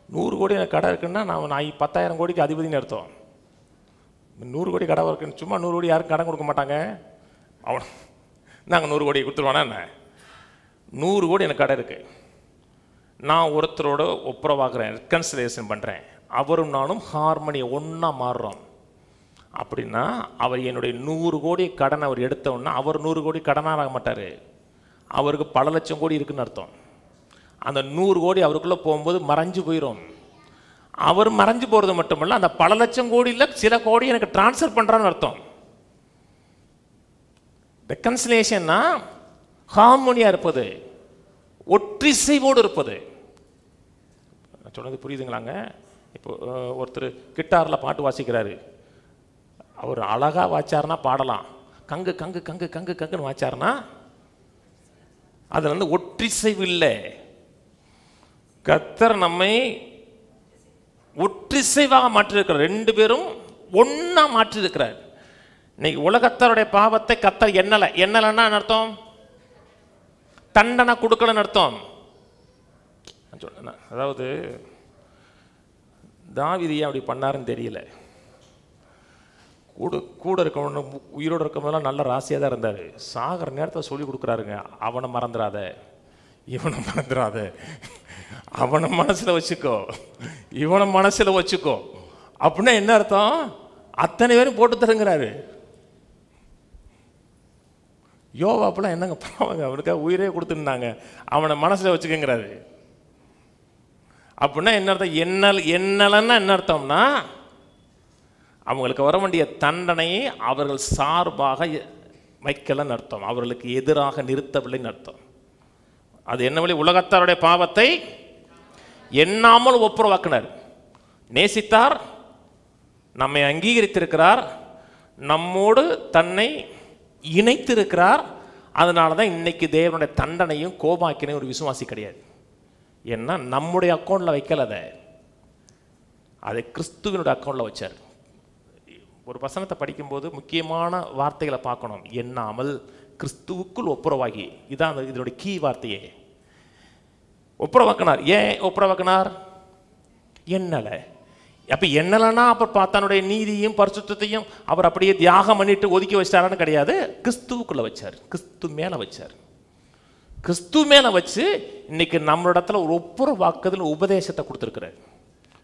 100 கோடி எனக்கு கடை இருக்குன்னா நான் 10,000 கோடிக்கு அதிபதினு அர்த்தம். 100 கோடி கடை இருக்குன்னு சும்மா 100 கோடி யாருக்கும் கடன் கொடுக்க மாட்டாங்க. அவன் நாங்கள் 100 கோடி கொடுத்துருவானா என்ன? 100 கோடி எனக்கு கடை இருக்குது. நான் ஒருத்தரோட ஒப்புரவாகிறேன், ரெக்கன்சிலேஷன் பண்ணுறேன், அவரும் நானும் ஹார்மனி ஒன்றா மாறுறோம். அப்படின்னா அவர் என்னுடைய 100 கோடி கடன் அவர் எடுத்தோன்னா அவர் 100 கோடி கடனாக மாட்டார், அவருக்கு பல லட்சம் கோடி இருக்குன்னு அர்த்தம். அந்த 100 கோடி அவருக்குள்ளே போகும்போது மறைஞ்சு போயிடும். அவர் மறைஞ்சு போகிறது மட்டுமல்ல, அந்த பல லட்சம் கோடியில் சில கோடி எனக்கு டிரான்ஸ்ஃபர் பண்ணுறான்னு அர்த்தம். ரெக்கன்சிலேஷன்னா ஹார்மோனியாக இருப்பது, ஒற்றிசைவோடு இருப்பது. சொன்னது புரியுதுங்களாங்க? இப்போ ஒருத்தர் கிட்டாரில் பாட்டு வாசிக்கிறாரு, அவர் அழகாக வாச்சார்னா பாடலாம், கங்கு கங்கு கங்கு கங்கு கங்குன்னு வாச்சார்னா அதில் வந்து ஒற்றிசைவு இல்லை. கர்த்தர் நம்மை ஒற்றிசைவாக மாற்றிருக்கிறார், 2 பேரும் ஒன்றா மாற்றிருக்கிறார். இன்னைக்கு உலகத்தருடைய பாவத்தை கர்த்தர் என்னலைன்னா அர்த்தம் தண்டனை கொடுக்கலன்னு அர்த்தம். அதாவது தாவீது ஏன் அப்படி பண்ணாருன்னு தெரியல. கூட இருக்கவன உயிரோடு இருக்கவங்கலாம் நல்ல ராசியாக தான் இருந்தார். சாகிற நேரத்தை சொல்லி கொடுக்குறாருங்க, அவனை மறந்துடாத, இவனை மறந்துடாத, அவனை மனசில் வச்சுக்கோ, இவனை மனசில் வச்சுக்கோ. அப்படின்னா என்ன அர்த்தம்? அத்தனை பேரும் போட்டு தருங்கிறாரு. யோவாப்பெல்லாம் என்னங்க பாவங்க, அவனுக்காக உயிரே கொடுத்துருந்தாங்க, அவனை மனசில் வச்சுக்கங்கிறாரு. அப்படின்னா என்ன அர்த்தம்? என்னலன்னா என்ன அர்த்தம்னா அவங்களுக்கு வர வேண்டிய தண்டனையை அவர்கள் சார்பாக வைக்கலன்னு அர்த்தம், அவர்களுக்கு எதிராக நிறுத்தவில்லைன்னு அர்த்தம். அது என்ன வழி? உலகத்தாருடைய பாவத்தை எண்ணாமல் ஒப்புரவாக்கினார், நேசித்தார், நம்மை அங்கீகரித்திருக்கிறார், நம்மோடு தன்னை இணைத்திருக்கிறார். அதனால தான் இன்னைக்கு தேவனுடைய தண்டனையும் கோபாக்கினையும் ஒரு விசுவாசி கிடையாது. ஏன்னா நம்முடைய அக்கௌண்ட்டில் வைக்கல, அதை கிறிஸ்துவனுடைய அக்கௌண்ட்டில் வச்சார். ஒரு வசனத்தை படிக்கும்போது முக்கியமான வார்த்தைகளை பார்க்கணும். எண்ணாமல் கிறிஸ்துவுக்குள் ஒப்புரவாகி, இதான் இதனுடைய கீ வார்த்தையே. ஒப்புரவாக்கினார். ஏன் ஒப்புரவாக்கினார்? எண்ணலை. அப்போ எண்ணலைன்னா அப்புறம் பார்த்தானுடைய நீதியும் பரிசுத்தத்தையும் அவர் அப்படியே தியாகம் பண்ணிட்டு ஒதுக்கி வச்சாரான்னு கிடையாது. கிறிஸ்துவுக்குள்ளே வச்சார், கிறிஸ்து மேலே வச்சார். கிறிஸ்து மேலே வச்சு இன்னைக்கு நம்மளிடத்துல ஒரு ஒப்புரவாக்குதல் உபதேசத்தை கொடுத்துருக்குறாரு.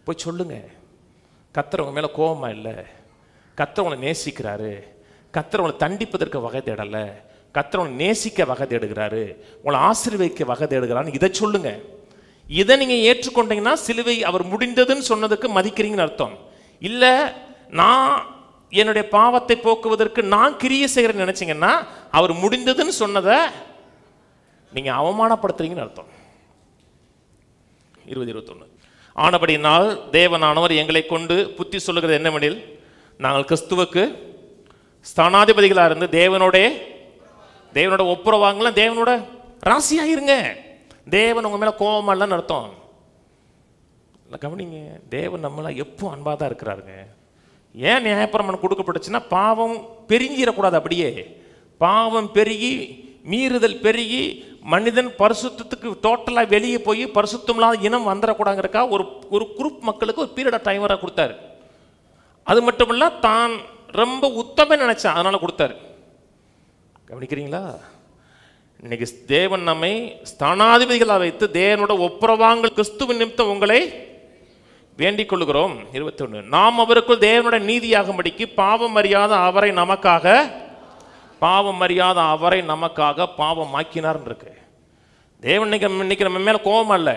போய் சொல்லுங்க, கர்த்தர் உங்க மேலே கோபமா இல்லை, கர்த்தர் உங்களை நேசிக்கிறாரு, கர்த்தர் உங்களை தண்டிப்பதற்கு வகை தேடலை, கர்த்தர் உங்களை நேசிக்க வகை தேடுகிறாரு, உங்களை ஆசீர்வதிக்க வகை தேடுகிறான்னு இதை சொல்லுங்க. இதை நீங்கள் ஏற்றுக்கொண்டீங்கன்னா சிலுவை அவர் முடிந்ததுன்னு சொன்னதுக்கு மதிக்கிறீங்கன்னு அர்த்தம். இல்லை நான் என்னுடைய பாவத்தை போக்குவதற்கு நான் கிரியை செய்கிறேன்னு நினச்சிங்கன்னா அவர் முடிந்ததுன்னு சொன்னதை நீங்கள் அவமானப்படுத்துறீங்கன்னு அர்த்தம். 20:21 ஆனபடியினால் தேவனானவர் எங்களை கொண்டு புத்தி சொல்லுகிறது என்னவெனில், நாங்கள் கிறிஸ்துவுக்கு ஸ்தானாதிபதிகளாக இருந்து தேவனோட ஒப்புரவாங்கலாம், தேவனோட ராசியாயிருங்க. தேவன் உங்கள் மேலே கோபமா இல்லைன்னு அர்த்தம் இல்லை. கவனிங்க, தேவன் நம்மள எப்போ அன்பாக தான் இருக்கிறாருங்க. ஏன் நியாயப்பிரமாணம் கொடுக்கப்பட்டுச்சுன்னா பாவம் பெருங்கிடக்கூடாது. அப்படியே பாவம் பெருகி மீறுதல் பெருகி மனிதன் பரிசுத்தத்துக்கு டோட்டலாக வெளியே போய் பரிசுத்தமில்லாத இனம் வந்துடக்கூடாங்கிறக்கா ஒரு குரூப் மக்களுக்கு ஒரு பீரியட் ஆஃப் டைம் வர கொடுத்தாரு. அது மட்டும் இல்லை, தான் ரொம்ப உத்தம நினைச்சான், அதனால கொடுத்தாரு. கவனிக்கிறீங்களா? இன்னைக்கு தேவன் நம்மை ஸ்தானாதிபதிகளாக வைத்து தேவனோட ஒப்புரவாங்கள் கிறிஸ்துவின் நிமித்தம் உங்களை வேண்டிக் கொள்கிறோம். 21 நாம் அவருக்குள் தேவனுடைய நீதியாகும்படிக்கு பாவம் அறியாத அவரை நமக்காக பாவம் ஆக்கினார் இருக்கு. தேவன் இன்னைக்கு நம்ம மேல கோபம் அல்ல.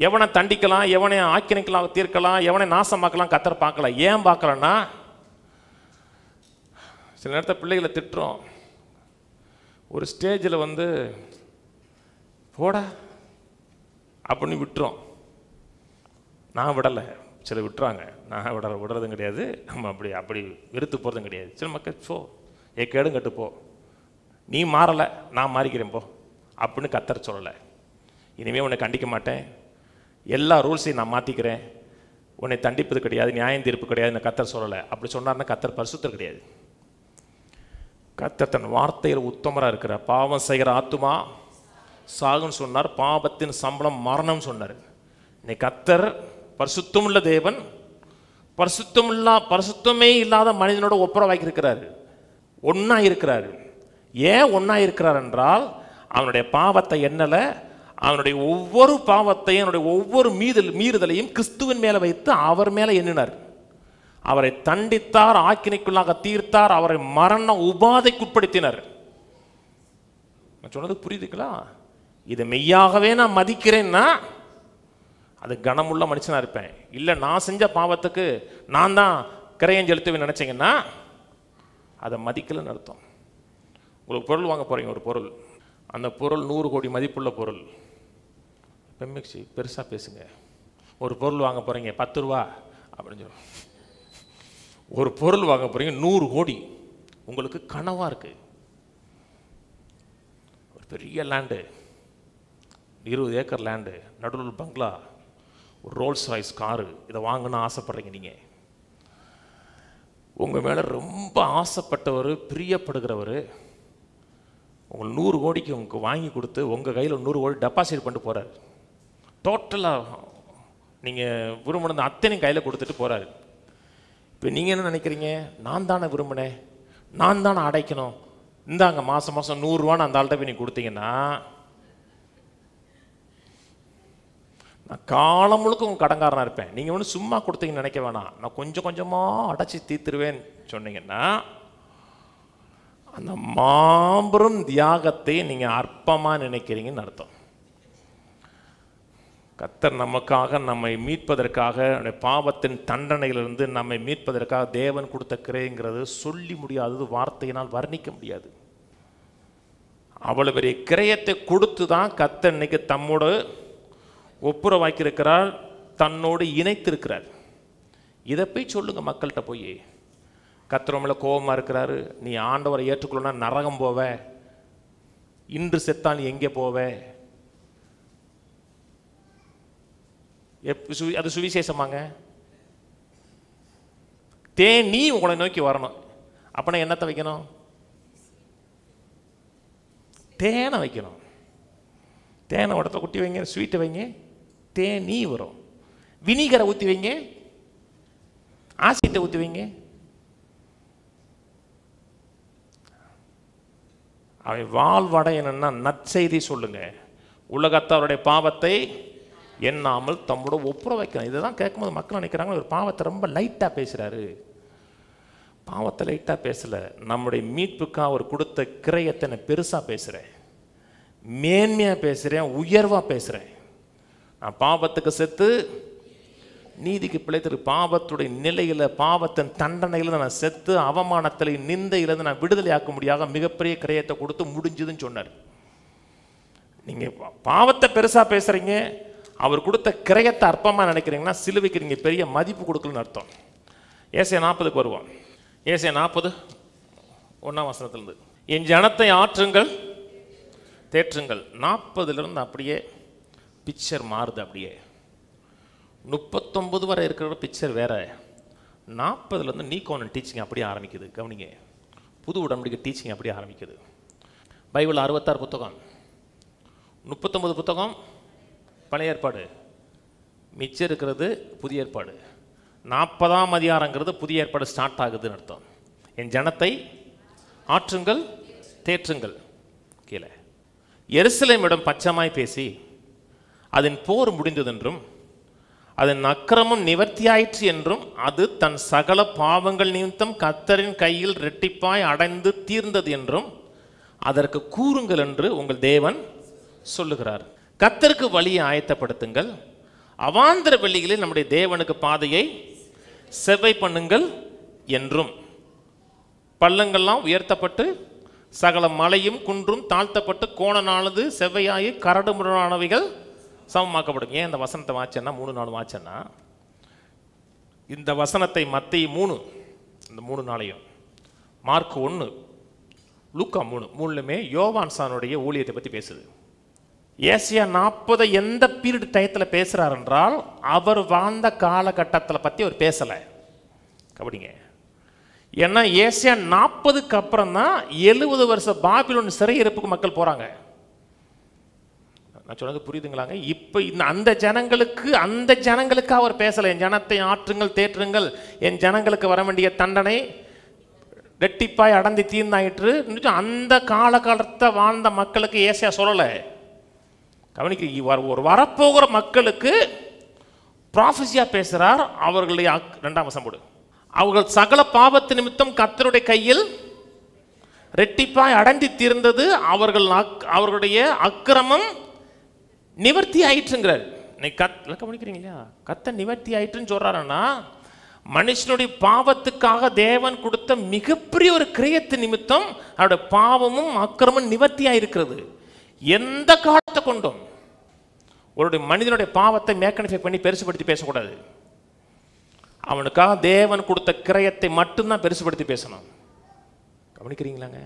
எவனை தண்டிக்கலாம், எவனை ஆக்கினைக்கலாம், தீர்க்கலாம், எவனை நாசமாக்கலாம் கர்த்தர் பார்க்கல. ஏன் பார்க்கலன்னா, சில நேரத்தில் பிள்ளைகளை திட்டுறோம், ஒரு ஸ்டேஜில் போட அப்படின்னு விட்டுறோம். நான் விடலை, சில விட்டுறாங்க. நான் விடுறதும் கிடையாது, நம்ம அப்படி வெறுத்து போகிறதும் கிடையாது. சில மக்கள் கேடும் கட்டு போ, நீ மாறலை, நான் மாறிக்கிறேன் போ அப்படின்னு கர்த்தர் சொல்லலை. இனிமேல் உன்னை கண்டிக்க மாட்டேன், எல்லா ரூல்ஸையும் நான் மாற்றிக்கிறேன், உன்னை தண்டிப்பது கிடையாது, நியாயம் தீர்ப்பு கிடையாதுன்னு கர்த்தர் சொல்லலை. அப்படி சொன்னார்னா கர்த்தர் பரிசுத்தர் கிடையாது. கர்த்தர் தன் வார்த்தையில் உத்தமராக இருக்கிற பாவம் செய்கிற ஆத்துமா சாகுன்னு சொன்னார், பாவத்தின் சம்பளம் மரணம் சொன்னார். இன்னைக்கு கர்த்தர் பரிசுத்தமுள்ள தேவன் பரிசுத்தமே இல்லாத மனிதனோட ஒப்புரவாக்கியிருக்கிறாரு, ஒன்றா இருக்கிறாரு. ஏன் ஒன்றா இருக்கிறார் என்றால் அவனுடைய பாவத்தை எண்ணல, அவனுடைய ஒவ்வொரு பாவத்தையும் அவனுடைய ஒவ்வொரு மீறுதலையும் கிறிஸ்துவின் மேலே வைத்து அவர் மேலே எண்ணினார். அவரை தண்டித்தார், ஆக்கினைக்குள்ளாக தீர்த்தார், அவரை மரண உபாதைக்குட்படுத்தினார். நான் சொன்னது புரியுதுங்களா? இதை மெய்யாகவே நான் மதிக்கிறேன்னா அது கனமுள்ள மனுஷனா இருப்பேன். இல்லை நான் செஞ்ச பாவத்துக்கு நான் தான் கிரையம் செலுத்துவேன் நினைச்சீங்கன்னா அதை மதிக்கலன்னு அர்த்தம். உங்களுக்கு பொருள் வாங்க போறீங்க, ஒரு பொருள், அந்த பொருள் 100 கோடி மதிப்புள்ள பொருள். பெம்மிக்சி பெருசாக பேசுங்க. ஒரு பொருள் வாங்க போறீங்க 10 ரூபா அப்படின்னு சொல்லி, ஒரு பொருள் வாங்க போறீங்க 100 கோடி, உங்களுக்கு கனவா இருக்கு. ஒரு பெரிய லேண்டு, 20 ஏக்கர் லேண்டு, நடுவில் பங்களா, ஒரு ரோல்ஸ் ராய்ஸ் காரு, இதை வாங்கணும்னு ஆசைப்படுறீங்க. நீங்கள் உங்கள் மேலே ரொம்ப ஆசைப்பட்டவர், பிரியப்படுகிறவர் உங்கள் 100 கோடிக்கு உங்களுக்கு வாங்கி கொடுத்து உங்கள் கையில் 100 கோடி டெபாசிட் பண்ணிட்டு போகிறார். டோட்டலாக நீங்கள் விரும்பினது அத்தனையும் கையில் கொடுத்துட்டு போகிறாரு. இப்போ நீங்கள் என்ன நினைக்கிறீங்க? நான் தானே விரும்பினேன், நான் தானே அடைக்கணும், இந்தாங்க மாதம் 100 ரூபான்னு அந்த ஆள்கிட்ட போய் நீங்கள் கொடுத்தீங்கன்னா நான் காலம் முழுக்க உங்கள் கடங்காரனாக இருப்பேன். நீங்கள் ஒன்றும் சும்மா கொடுத்தீங்கன்னு நினைக்க வேணாம், நான் கொஞ்சம் கொஞ்சமாக அடைச்சி தீர்த்துருவேன் சொன்னீங்கன்னா அந்த மாபெரும் தியாகத்தை நீங்கள் அற்பமாக நினைக்கிறீங்கன்னு அர்த்தம். கர்த்தர் நமக்காக, நம்மை மீட்பதற்காக, பாவத்தின் தண்டனையிலிருந்து நம்மை மீட்பதற்காக தேவன் கொடுத்த கிரைங்கிறது சொல்லி முடியாதது, வார்த்தையினால் வர்ணிக்க முடியாது. அவ்வளவு பெரிய கிரயத்தை கொடுத்து தான் கர்த்தர் இன்னைக்கு தம்மோடு ஒப்புரவாக்கியிருக்கிறார், தன்னோடு இணைத்திருக்கிறார். இதை போய் சொல்லுங்க மக்கள்கிட்ட போய். கர்த்தர் மேலே கோபமாக இருக்கிறாரு, நீ ஆண்டவரை ஏற்றுக்கொள்ளனா நரகம் போவ, இன்று செத்தால் நீ எங்கே போவ? அது சுவிசேஷமாங்க? தேனீ உங்களை நோக்கி வரணும். அப்பனா என்னத்தை வைக்கணும்? தேனை வைக்கணும். தேனை உடத்த குட்டி வைங்க, ஸ்வீட்டை வைங்க, தேனீ வரும். வினிகரை ஊற்றி வைங்க, ஆசிட்டை ஊற்றி வைங்க. அவை வாழ்வடையணும்னா நற்செய்தி சொல்லுங்க. உலகத்தவருடைய பாவத்தை எண்ணாமல் தம்மோட ஒப்புர வைக்கணும். இதுதான் கேட்கும்போது மக்கள் நினைக்கிறாங்க ஒரு பாவத்தை ரொம்ப லைட்டாக பேசுகிறாரு. பாவத்தை லைட்டாக பேசலை, நம்முடைய மீட்புக்காக அவர் கொடுத்த கிரயத்தை நான் பெருசாக பேசுகிறேன், மேன்மையாக பேசுகிறேன், உயர்வாக பேசுகிறேன். நான் பாவத்துக்கு செத்து நீதிக்கு பிழைத்திரு, பாவத்துடைய நிலையில், பாவத்தின் தண்டனையில் நான் செத்து அவமானத்தில் நிந்தையிலிருந்து நான் விடுதலையாக்க முடியாத மிகப்பெரிய கிரயத்தை கொடுத்து முடிஞ்சதுன்னு சொன்னார். நீங்கள் பாவத்தை பெருசாக பேசுகிறீங்க, அவர் கொடுத்த கிரயத்தை அற்பமாக நினைக்கிறீங்கன்னா சிலுவைக்கு நீங்கள் பெரிய மதிப்பு கொடுக்கலன்னு அர்த்தம். ஏசாயா 40க்கு வருவோம். ஏசாயா 40 1ஆம் வசனத்திலிருந்து, என் ஜனத்தை ஆற்றுங்கள் தேற்றுங்கள். 40லிருந்து அப்படியே பிக்சர் மாறுது. அப்படியே 39 வரை இருக்கிற பிக்சர் வேற, 40லேருந்து நீக்கோனன் டீச்சிங் அப்படியே ஆரம்பிக்குது. கவனிங்க, புது உடன்படிக்கை டீச்சிங் அப்படியே ஆரம்பிக்குது. பைபிள் 66 புத்தகம், 39 புத்தகம் பழைய ஏற்பாடு, மிச்சம் இருக்கிறது புதிய ஏற்பாடு. 40ஆம் அதிகாரங்கிறது புதிய ஏற்பாடு ஸ்டார்ட் ஆகுதுன்னு அர்த்தம். என் ஜனத்தை ஆற்றுங்கள் தேற்றுங்கள். கீழே, எருசலேமிடம் பச்சமாய் பேசி அதன் போர் முடிந்ததென்றும் அதன் அக்கிரமம் நிவர்த்தியாயிற்று என்றும் அது தன் சகல பாவங்கள் நிமித்தம் கர்த்தரின் கையில் இரட்டிப்பாய் அடைந்து தீர்ந்தது என்றும் அதற்கு கூறுங்கள் என்று உங்கள் தேவன் சொல்லுகிறார். கர்த்தருக்கு வழியை ஆயத்தப்படுத்துங்கள், அவாந்தர வெளிகளில் நம்முடைய தேவனுக்கு பாதையை செவ்வை பண்ணுங்கள் என்றும், பள்ளங்கள்லாம் உயர்த்தப்பட்டு சகல மலையும் குன்றும் தாழ்த்தப்பட்டு கோணனானது செவ்வையாகி கரடு முரடானவைகள் சமமாக்கப்படும். ஏன் இந்த வசனத்தை வாச்சேன்னா 3 வாச்சேன்னா, இந்த வசனத்தை மத்தேயு 3 இந்த 3 நாளையும், மார்க் 1 லூக்கா 3:3லுமே யோவான் சானுடைய ஊழியத்தை பற்றி பேசுது. ஏசியா 40 எந்த பீரியட் டயத்தில் பேசுகிறார் என்றால் அவர் வாழ்ந்த காலகட்டத்தில் பற்றி அவர் பேசலை. கபடிங்க. ஏன்னா ஏசியா 40க்கு அப்புறம் தான் 70 வருஷம் பாபிலோன் சிறையிருப்புக்கு மக்கள் போகிறாங்க. நான் சொன்னது புரியுதுங்களாங்க? இப்போ அந்த ஜனங்களுக்கு அவர் பேசலை. என் ஜனத்தை ஆற்றுங்கள் தேற்றுங்கள், என் ஜனங்களுக்கு வர வேண்டிய தண்டனை ரெட்டிப்பாய் அடந்தி தீர்ந்தாயிற்று. அந்த காலகட்டத்தை வாழ்ந்த மக்களுக்கு ஏசியா சொல்லலை. கவனிக்க, ஒரு வரப்போகிற மக்களுக்கு ப்ராஃபஸியா பேசுகிறார். அவர்களுடைய 2ஆம் வசனம் போடு. அவர்கள் சகல பாவத்து நிமித்தம் கர்த்தருடைய கையில் ரெட்டிப்பாய் அடந்தி தீர்ந்தது, அவர்களுடைய அக்கிரமம் நிவர்த்தி ஆயிற்றுங்கிறார். கவனிக்கிறீங்களா? கர்த்தர் நிவர்த்தி ஆயிற்றுன்னு சொல்றாருன்னா மனுஷனுடைய பாவத்துக்காக தேவன் கொடுத்த மிகப்பெரிய ஒரு கிரியத்து நிமித்தம் அவருடைய பாவமும் அக்கிரமும் நிவர்த்தி ஆயிருக்கிறது. எந்த காலத்தை கொண்டும் ஒரு மனிதனுடைய பாவத்தை மேக்கனிஃபை பண்ணி பெருசுபடுத்தி பேசக்கூடாது. அவனுக்காக தேவன் கொடுத்த கிரயத்தை மட்டும்தான் பெருசுபடுத்தி பேசணும். கவனிக்கிறீங்களாங்க?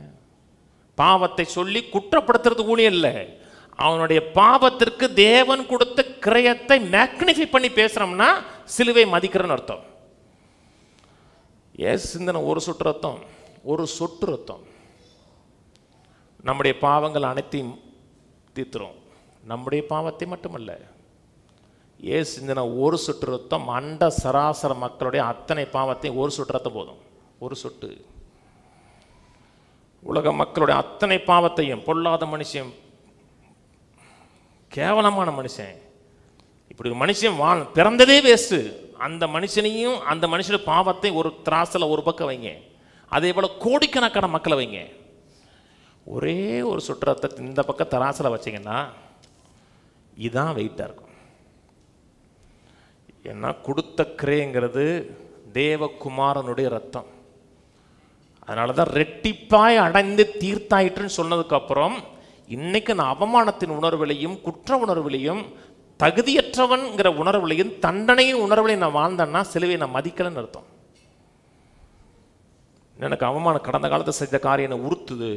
பாவத்தை சொல்லி குற்றப்படுத்துறது ஊழியம் இல்லை. அவனுடைய பாவத்திற்கு தேவன் கொடுத்த கிரயத்தை மேக்னிஃபை பண்ணி பேசுறோம்னா சிலுவை மதிக்கிறன்னு அர்த்தம். சிந்தனை ஒரு சொட்டு ரத்தம், ஒரு சொட்டு ரத்தம் நம்முடைய பாவங்கள் அனைத்தையும் தீர்த்துரும். நம்முடைய பாவத்தை மட்டுமல்ல, சிந்தனை ஒரு சொட்டு ரத்தம் அண்ட சராசர மக்களுடைய அத்தனை பாவத்தையும் ஒரு சொட்டு ரத்தம் போதும். ஒரு சொட்டு உலக மக்களுடைய அத்தனை பாவத்தையும், பொல்லாத மனுஷன், கேவலமான மனுஷன், இப்படி ஒரு மனுஷன் பிறந்ததே வேஸ்ட்டு, அந்த மனுஷனையும் அந்த மனுஷனுடைய பாவத்தை ஒரு திராசில் ஒரு பக்கம் வைங்க. அதே போல் கோடிக்கணக்கான மக்களை வைங்க. ஒரே ஒரு சொட்டு ரத்தத்தை இந்த பக்கம் தராசில் வச்சிங்கன்னா இதுதான் வெயிட்டாக இருக்கும். ஏன்னா கொடுத்த கிரேங்கிறது தேவகுமாரனுடைய ரத்தம். அதனால தான் ரெட்டிப்பாய் அடைந்து தீர்த்தாயிற்றுன்னு சொன்னதுக்கப்புறம் இன்னைக்கு நான் அவமானத்தின் உணர்வுகளையும் குற்ற உணர்வுகளையும் தகுதியற்றவன்கிற உணர்வுகளையும் தண்டனையின் உணர்வுகளையும் நான் வாழ்ந்தேன்னா சிலுவையை நான் மதிக்கலன்னு அர்த்தம். எனக்கு அவமானம், கடந்த காலத்தை செய்த காரியம் என்னை உறுத்துது,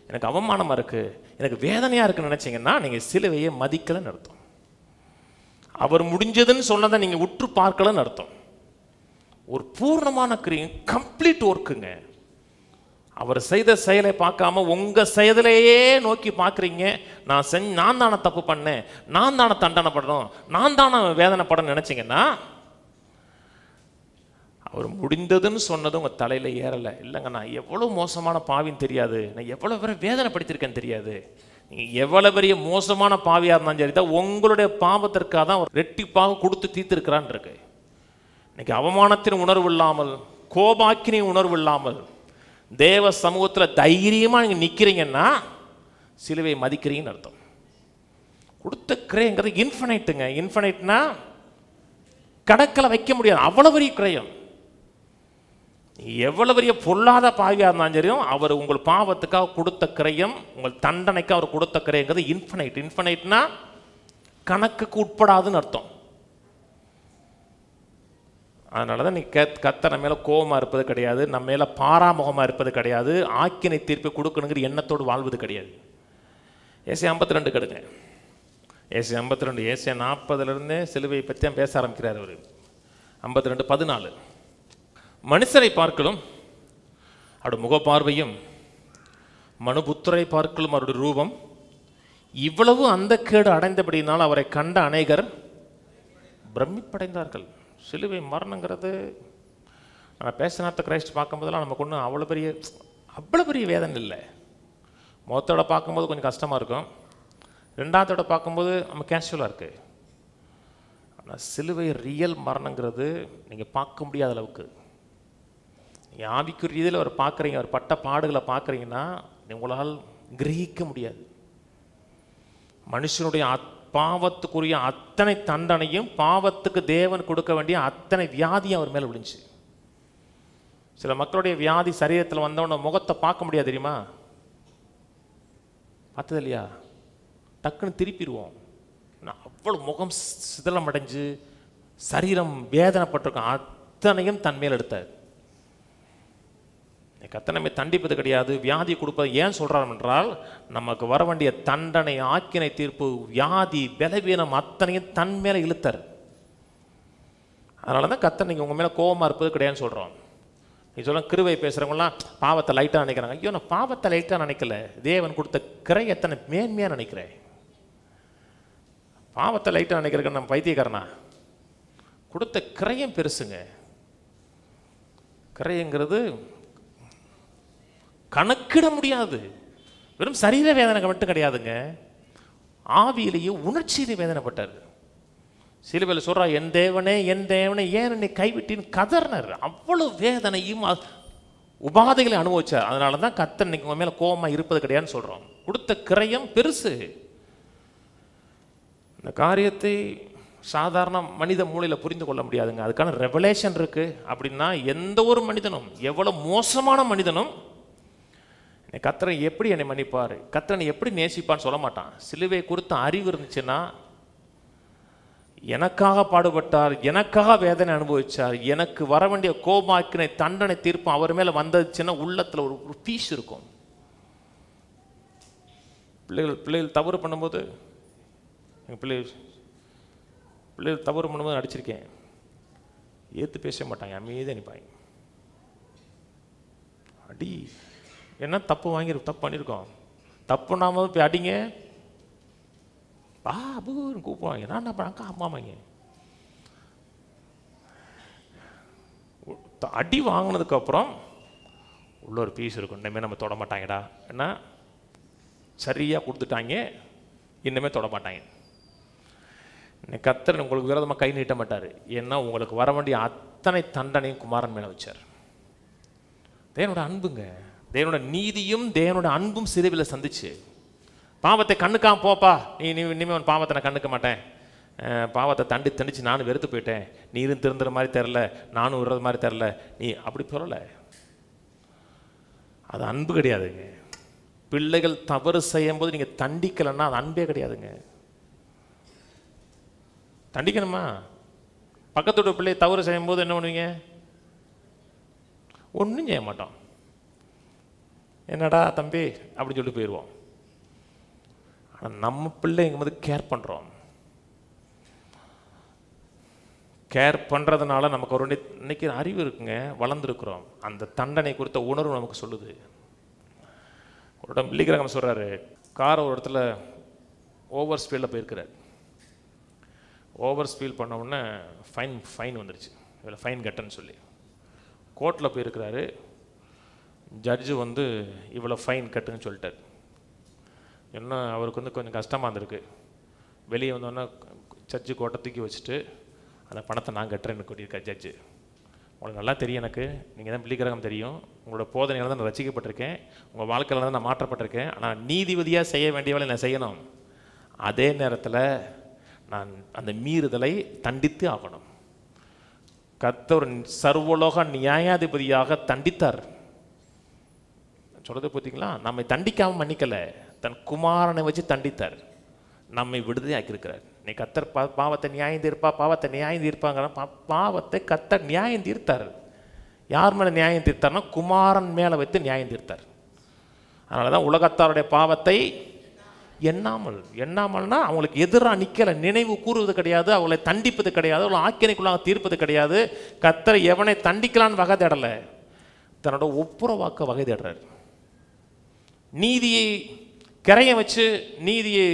எனக்கு அவமானமாக இருக்குது, எனக்கு வேதனையாக இருக்குன்னு நினச்சிங்கன்னா நீங்கள் சிலுவையை மதிக்கலன்னு அர்த்தம். அவர் முடிஞ்சதுன்னு சொன்னதை நீங்கள் உற்று பார்க்கலன்னு அர்த்தம். ஒரு பூர்ணமான கிரியம், கம்ப்ளீட் ஒர்க்குங்க. அவர் செய்த செயலை பார்க்காம உங்கள் செயலையே நோக்கி பார்க்குறீங்க. நான் தானே தப்பு பண்ணேன், நான் தானே தண்டனைப்படணும், நான் தானே வேதனைப்படணும்னு நினச்சிங்கன்னா அவர் முடிந்ததுன்னு சொன்னது உங்கள் தலையில் ஏறலை. இல்லைங்க, நான் எவ்வளோ மோசமான பாவின்னு தெரியாது, நான் எவ்வளோ பேரை வேதனைப்படுத்தியிருக்கேன்னு தெரியாது. நீங்கள் எவ்வளோ பெரிய மோசமான பாவியாக இருந்தாலும் சரி தான் உங்களுடைய பாவத்திற்காக தான் அவர் ரெட்டிப்பாக கொடுத்து தீர்த்திருக்கிறான் இருக்கு. இன்னைக்கு அவமானத்தின் உணர்வு இல்லாமல், கோபாக்கினின் உணர்வு இல்லாமல் தேவ சமூகத்தில் தைரியமாக நீங்கள் நிற்கிறீங்கன்னா சிலுவை மதிக்கிறீங்கன்னு அர்த்தம். கொடுத்த கிரயங்கிறது இன்ஃபினைட்டுங்க. இன்ஃபினைட்னா கணக்கில் வைக்க முடியாது, அவ்வளோ பெரிய கிரயம். எவ்வளோ பெரிய பொல்லாத பாவியாக இருந்தாலும் சரியும் அவர் உங்கள் பாவத்துக்காக கொடுத்த கிரயம், உங்கள் தண்டனைக்கு அவர் கொடுத்த கிரயங்கிறது இன்ஃபினைட். இன்ஃபினைட்னா கணக்குக்கு உட்படாதுன்னு அர்த்தம். அதனால தான் நீ கர்த்தர் நம்ம மேலே கோபமாக இருப்பது கிடையாது, நம்ம மேலே பாராமுகமாக இருப்பது கிடையாது, ஆக்கினை தீர்ப்பை கொடுக்கணுங்கிற எண்ணத்தோடு வாழ்வது கிடையாது. ஏசியா 52 கெடுங்க. ஏசியா 52, ஏசியா 40 சிலுவையை பற்றி தான் பேச ஆரம்பிக்கிறார் அவர். 52:14 மனுஷரை பார்க்கலும் அவருடைய முகப்பார்வையும் மனுபுத்திரை பார்க்கலும் அவருடைய ரூபம் இவ்வளவு அந்த கேடு அடைந்தபடினால் அவரை கண்ட அநேகர் பிரமிப்படைந்தார்கள். சிலுவை மரணங்கிறது நான் பேசினாத்த கிரைஸ்ட் பார்க்கும்போதெல்லாம் நமக்கு ஒன்றும் அவ்வளோ பெரிய வேதனை இல்லை. மொத்தோட பார்க்கும்போது கொஞ்சம் கஷ்டமாக இருக்கும், ரெண்டாவதோட பார்க்கும்போது நம்ம கேஷுவலாக இருக்குது. ஆனால் சிலுவை ரியல் மரணங்கிறது நீங்கள் பார்க்க முடியாத அளவுக்கு. நீங்கள் ஆவிக்குரிய ரீதியில் அவர் பார்க்குறீங்க, அவர் பட்ட பாடுகளை பார்க்குறீங்கன்னா உங்களால் கிரகிக்க முடியாது. மனுஷனுடைய பாவத்துக்குரிய அத்தனை தண்டனையும், பாவத்துக்கு தேவன் கொடுக்க வேண்டிய அத்தனை வியாதியும் அவர் மேலே விழுந்துச்சு. சில மக்களுடைய வியாதி சரீரத்தில் வந்தவன முகத்தை பார்க்க முடியாது தெரியுமா? பார்த்தது இல்லையா? டக்குன்னு திருப்பிடுவோம். அவ்வளோ முகம் சிதலம் அடைஞ்சு சரீரம் வேதனைப்பட்டிருக்கும், அத்தனையும் தன் மேல் எடுத்தார். கர்த்தர் நம்மை தண்டிப்பது கிடையாது, வியாதி கொடுப்பது ஏன் சொல்கிறார் என்றால், நமக்கு வர வேண்டிய தண்டனை, ஆக்கினை தீர்ப்பு, வியாதி, பலவீனம் அத்தனையும் தன் மேலே இழுத்தார். அதனால தான் கர்த்தர் நீங்கள் உங்கள் மேலே கோபமாக இருப்பது கிடையாதுன்னு சொல்கிறோம். நீ சொல்ல கிருவை பேசுகிறவங்களாம் பாவத்தை லைட்டாக நினைக்கிறாங்க. ஐயோ, நான் பாவத்தை லைட்டாக நினைக்கல, தேவன் கொடுத்த கிரை எத்தனை மேன்மையாக நினைக்கிறேன். பாவத்தை லைட்டாக நினைக்கிறதுக்கு நம்ம பைத்தியக்காரனா? கொடுத்த கிரையும் பெருசுங்க. கிரைங்கிறது கணக்கிட முடியாது. வெறும் சரீர வேதனை மட்டும் கிடையாதுங்க, ஆவியிலேயே உணர்ச்சியிலே வேதனைப்பட்டார். சிலுவையில் சொல்றா, என் தேவனே என் தேவனே ஏன் என்னை கைவிட்டின்னு கதறினார். அவ்வளவு வேதனையும் உபாதைகளை அனுபவிச்சார். அதனால தான் கர்த்தர் இன்னைக்கு உங்க மேலே கோபமாக இருப்பது கிடையாதுன்னு சொல்கிறோம். கொடுத்த கிரயம் பெருசு. இந்த காரியத்தை சாதாரண மனித மூளையில் புரிந்து கொள்ள முடியாதுங்க. அதுக்கான ரெவலேஷன் இருக்கு. அப்படின்னா எந்த ஒரு மனிதனும், எவ்வளோ மோசமான மனிதனும், கர்த்தரை எப்படி என்னை மன்னிப்பார், கர்த்தரை எப்படி நேசிப்பான்னு சொல்ல மாட்டான். சிலுவை குறித்த அறிவு இருந்துச்சுன்னா, எனக்காக பாடுபட்டார், எனக்காக வேதனை அனுபவிச்சார், எனக்கு வர வேண்டிய கோபாக்கினை தண்டனை தீர்ப்பு அவர் மேலே வந்ததுச்சுன்னா உள்ளத்தில் ஒரு பீஸ் இருக்கும். பிள்ளைகள் தவறு பண்ணும்போது, எங்கள் பிள்ளைகள் தவறு பண்ணும்போது அடிச்சிருக்கேன், ஏற்று பேச மாட்டாங்க, அமைதியாக நிற்பாங்க. அடி என்ன தப்பு பண்ணியிருக்கோம், தப்பு நாம போய் அடிங்க பாபுன்னு கூப்பிடுவாங்க. நான் என்ன பண்ணாங்க, அம்மாமாங்க. அடி வாங்கினதுக்கப்புறம் உள்ள ஒரு பீஸ் இருக்கும், இனிமேல் நம்ம தொட மாட்டாங்கடா, ஏன்னா சரியாக கொடுத்துட்டாங்க, இன்னுமே தொட மாட்டாங்க. கர்த்தர் உங்களுக்கு விரோதமாக கை நீட்ட மாட்டார். ஏன்னா உங்களுக்கு வர வேண்டிய அத்தனை தண்டனையும் குமாரன் மேலே வச்சார். தேவனோட அன்புங்க, தேவனோட நீதியும் தேவனோட அன்பும் சிலுவையில் சந்திச்சு, பாவத்தை கண்ணுக்காம போப்பா, நீ இனிமேல் பாவத்தை நான் கண்ணுக்க மாட்டேன், பாவத்தை தண்டிச்சு நானும் வெறுத்து போயிட்டேன், நீரும் திருந்துற மாதிரி தெரில, நானும் விடுறது மாதிரி தெரில, நீ அப்படி சொல்லலை. அது அன்பு கிடையாதுங்க. பிள்ளைகள் தவறு செய்யும் போது நீங்கள் தண்டிக்கலைன்னா அது அன்பே கிடையாதுங்க. தண்டிக்கணுமா? பக்கத்தோட பிள்ளை தவறு செய்யும் போது என்ன பண்ணுவீங்க? ஒன்றும் செய்ய மாட்டோம். என்னடா தம்பி அப்படின்னு சொல்லிட்டு போயிடுவோம். ஆனால் நம்ம பிள்ளைங்க போது கேர் பண்ணுறோம். கேர் பண்ணுறதுனால நமக்கு ஒரு இன்னைக்கு அறிவு இருக்குங்க, வளர்ந்துருக்குறோம். அந்த தண்டனை குறித்த உணர்வு நமக்கு சொல்லுது. ஒரு இடம் பிள்ளைக்கிறவங்க சொல்கிறாரு, கார் ஒரு இடத்துல ஓவர் ஸ்பீடில் போயிருக்கிறார். ஓவர் ஸ்பீட் பண்ண உடனே ஃபைன் வந்துருச்சு. இதில் ஃபைன் கட்டன்னு சொல்லி கோர்ட்டில் போயிருக்கிறாரு. ஜட்ஜு வந்து இவ்வளோ ஃபைன் கட்டுன்னு சொல்லிட்டார். என்ன அவருக்கு கொஞ்சம் கஷ்டமாக இருந்திருக்கு. வெளியே வந்தோடனே ஜட்ஜு கோட்டை தூக்கி வச்சுட்டு, அந்த பணத்தை நான் கட்டுறேன்னு கூட்டியிருக்கார் ஜட்ஜு. உங்களுக்கு நல்லா தெரியும், எனக்கு நீங்கள் தான் பிள்ளைக்கிறகம் தெரியும், உங்களோட போதனையால் தான் நான் ரசிக்கப்பட்டிருக்கேன், உங்கள் வாழ்க்கையில் தான் நான் மாற்றப்பட்டிருக்கேன். ஆனால் நீதிபதியாக செய்ய வேண்டிய வேலை நான் செய்யணும். அதே நேரத்தில் நான் அந்த மீறுதலை தண்டித்து ஆகணும். கர்த்தர் சர்வலோக நியாயாதிபதியாக தண்டித்தார். சொல்றது பார்த்தீங்களா? நம்மை தண்டிக்காமல் மன்னிக்கலை, தன் குமாரனை வச்சு தண்டித்தார், நம்மை விடுதலை ஆக்கியிருக்கிறார். நீ கர்த்தர் பாவத்தை நியாயம் தீர்ப்பாங்கிற பாவத்தை கர்த்தர் நியாயம் தீர்த்தார். யார் மேலே நியாயம் தீர்த்தார்னா குமாரன் மேலே வைத்து நியாயம் தீர்த்தார். அதனால தான் உலகத்தாருடைய பாவத்தை எண்ணாமல்னா அவங்களுக்கு எதிராக நிற்கலை, நினைவு கூறுவது கிடையாது, அவங்களை தண்டிப்பது கிடையாது, அவங்களை ஆக்கினைக்குள்ளாக தீர்ப்பது கிடையாது. கர்த்தர் எவனை தண்டிக்கலான்னு வகை தேடலை, தன்னோட ஒப்புரவாக்க வகை தேடுறார். நீதியை கரையை வச்சு நீதியை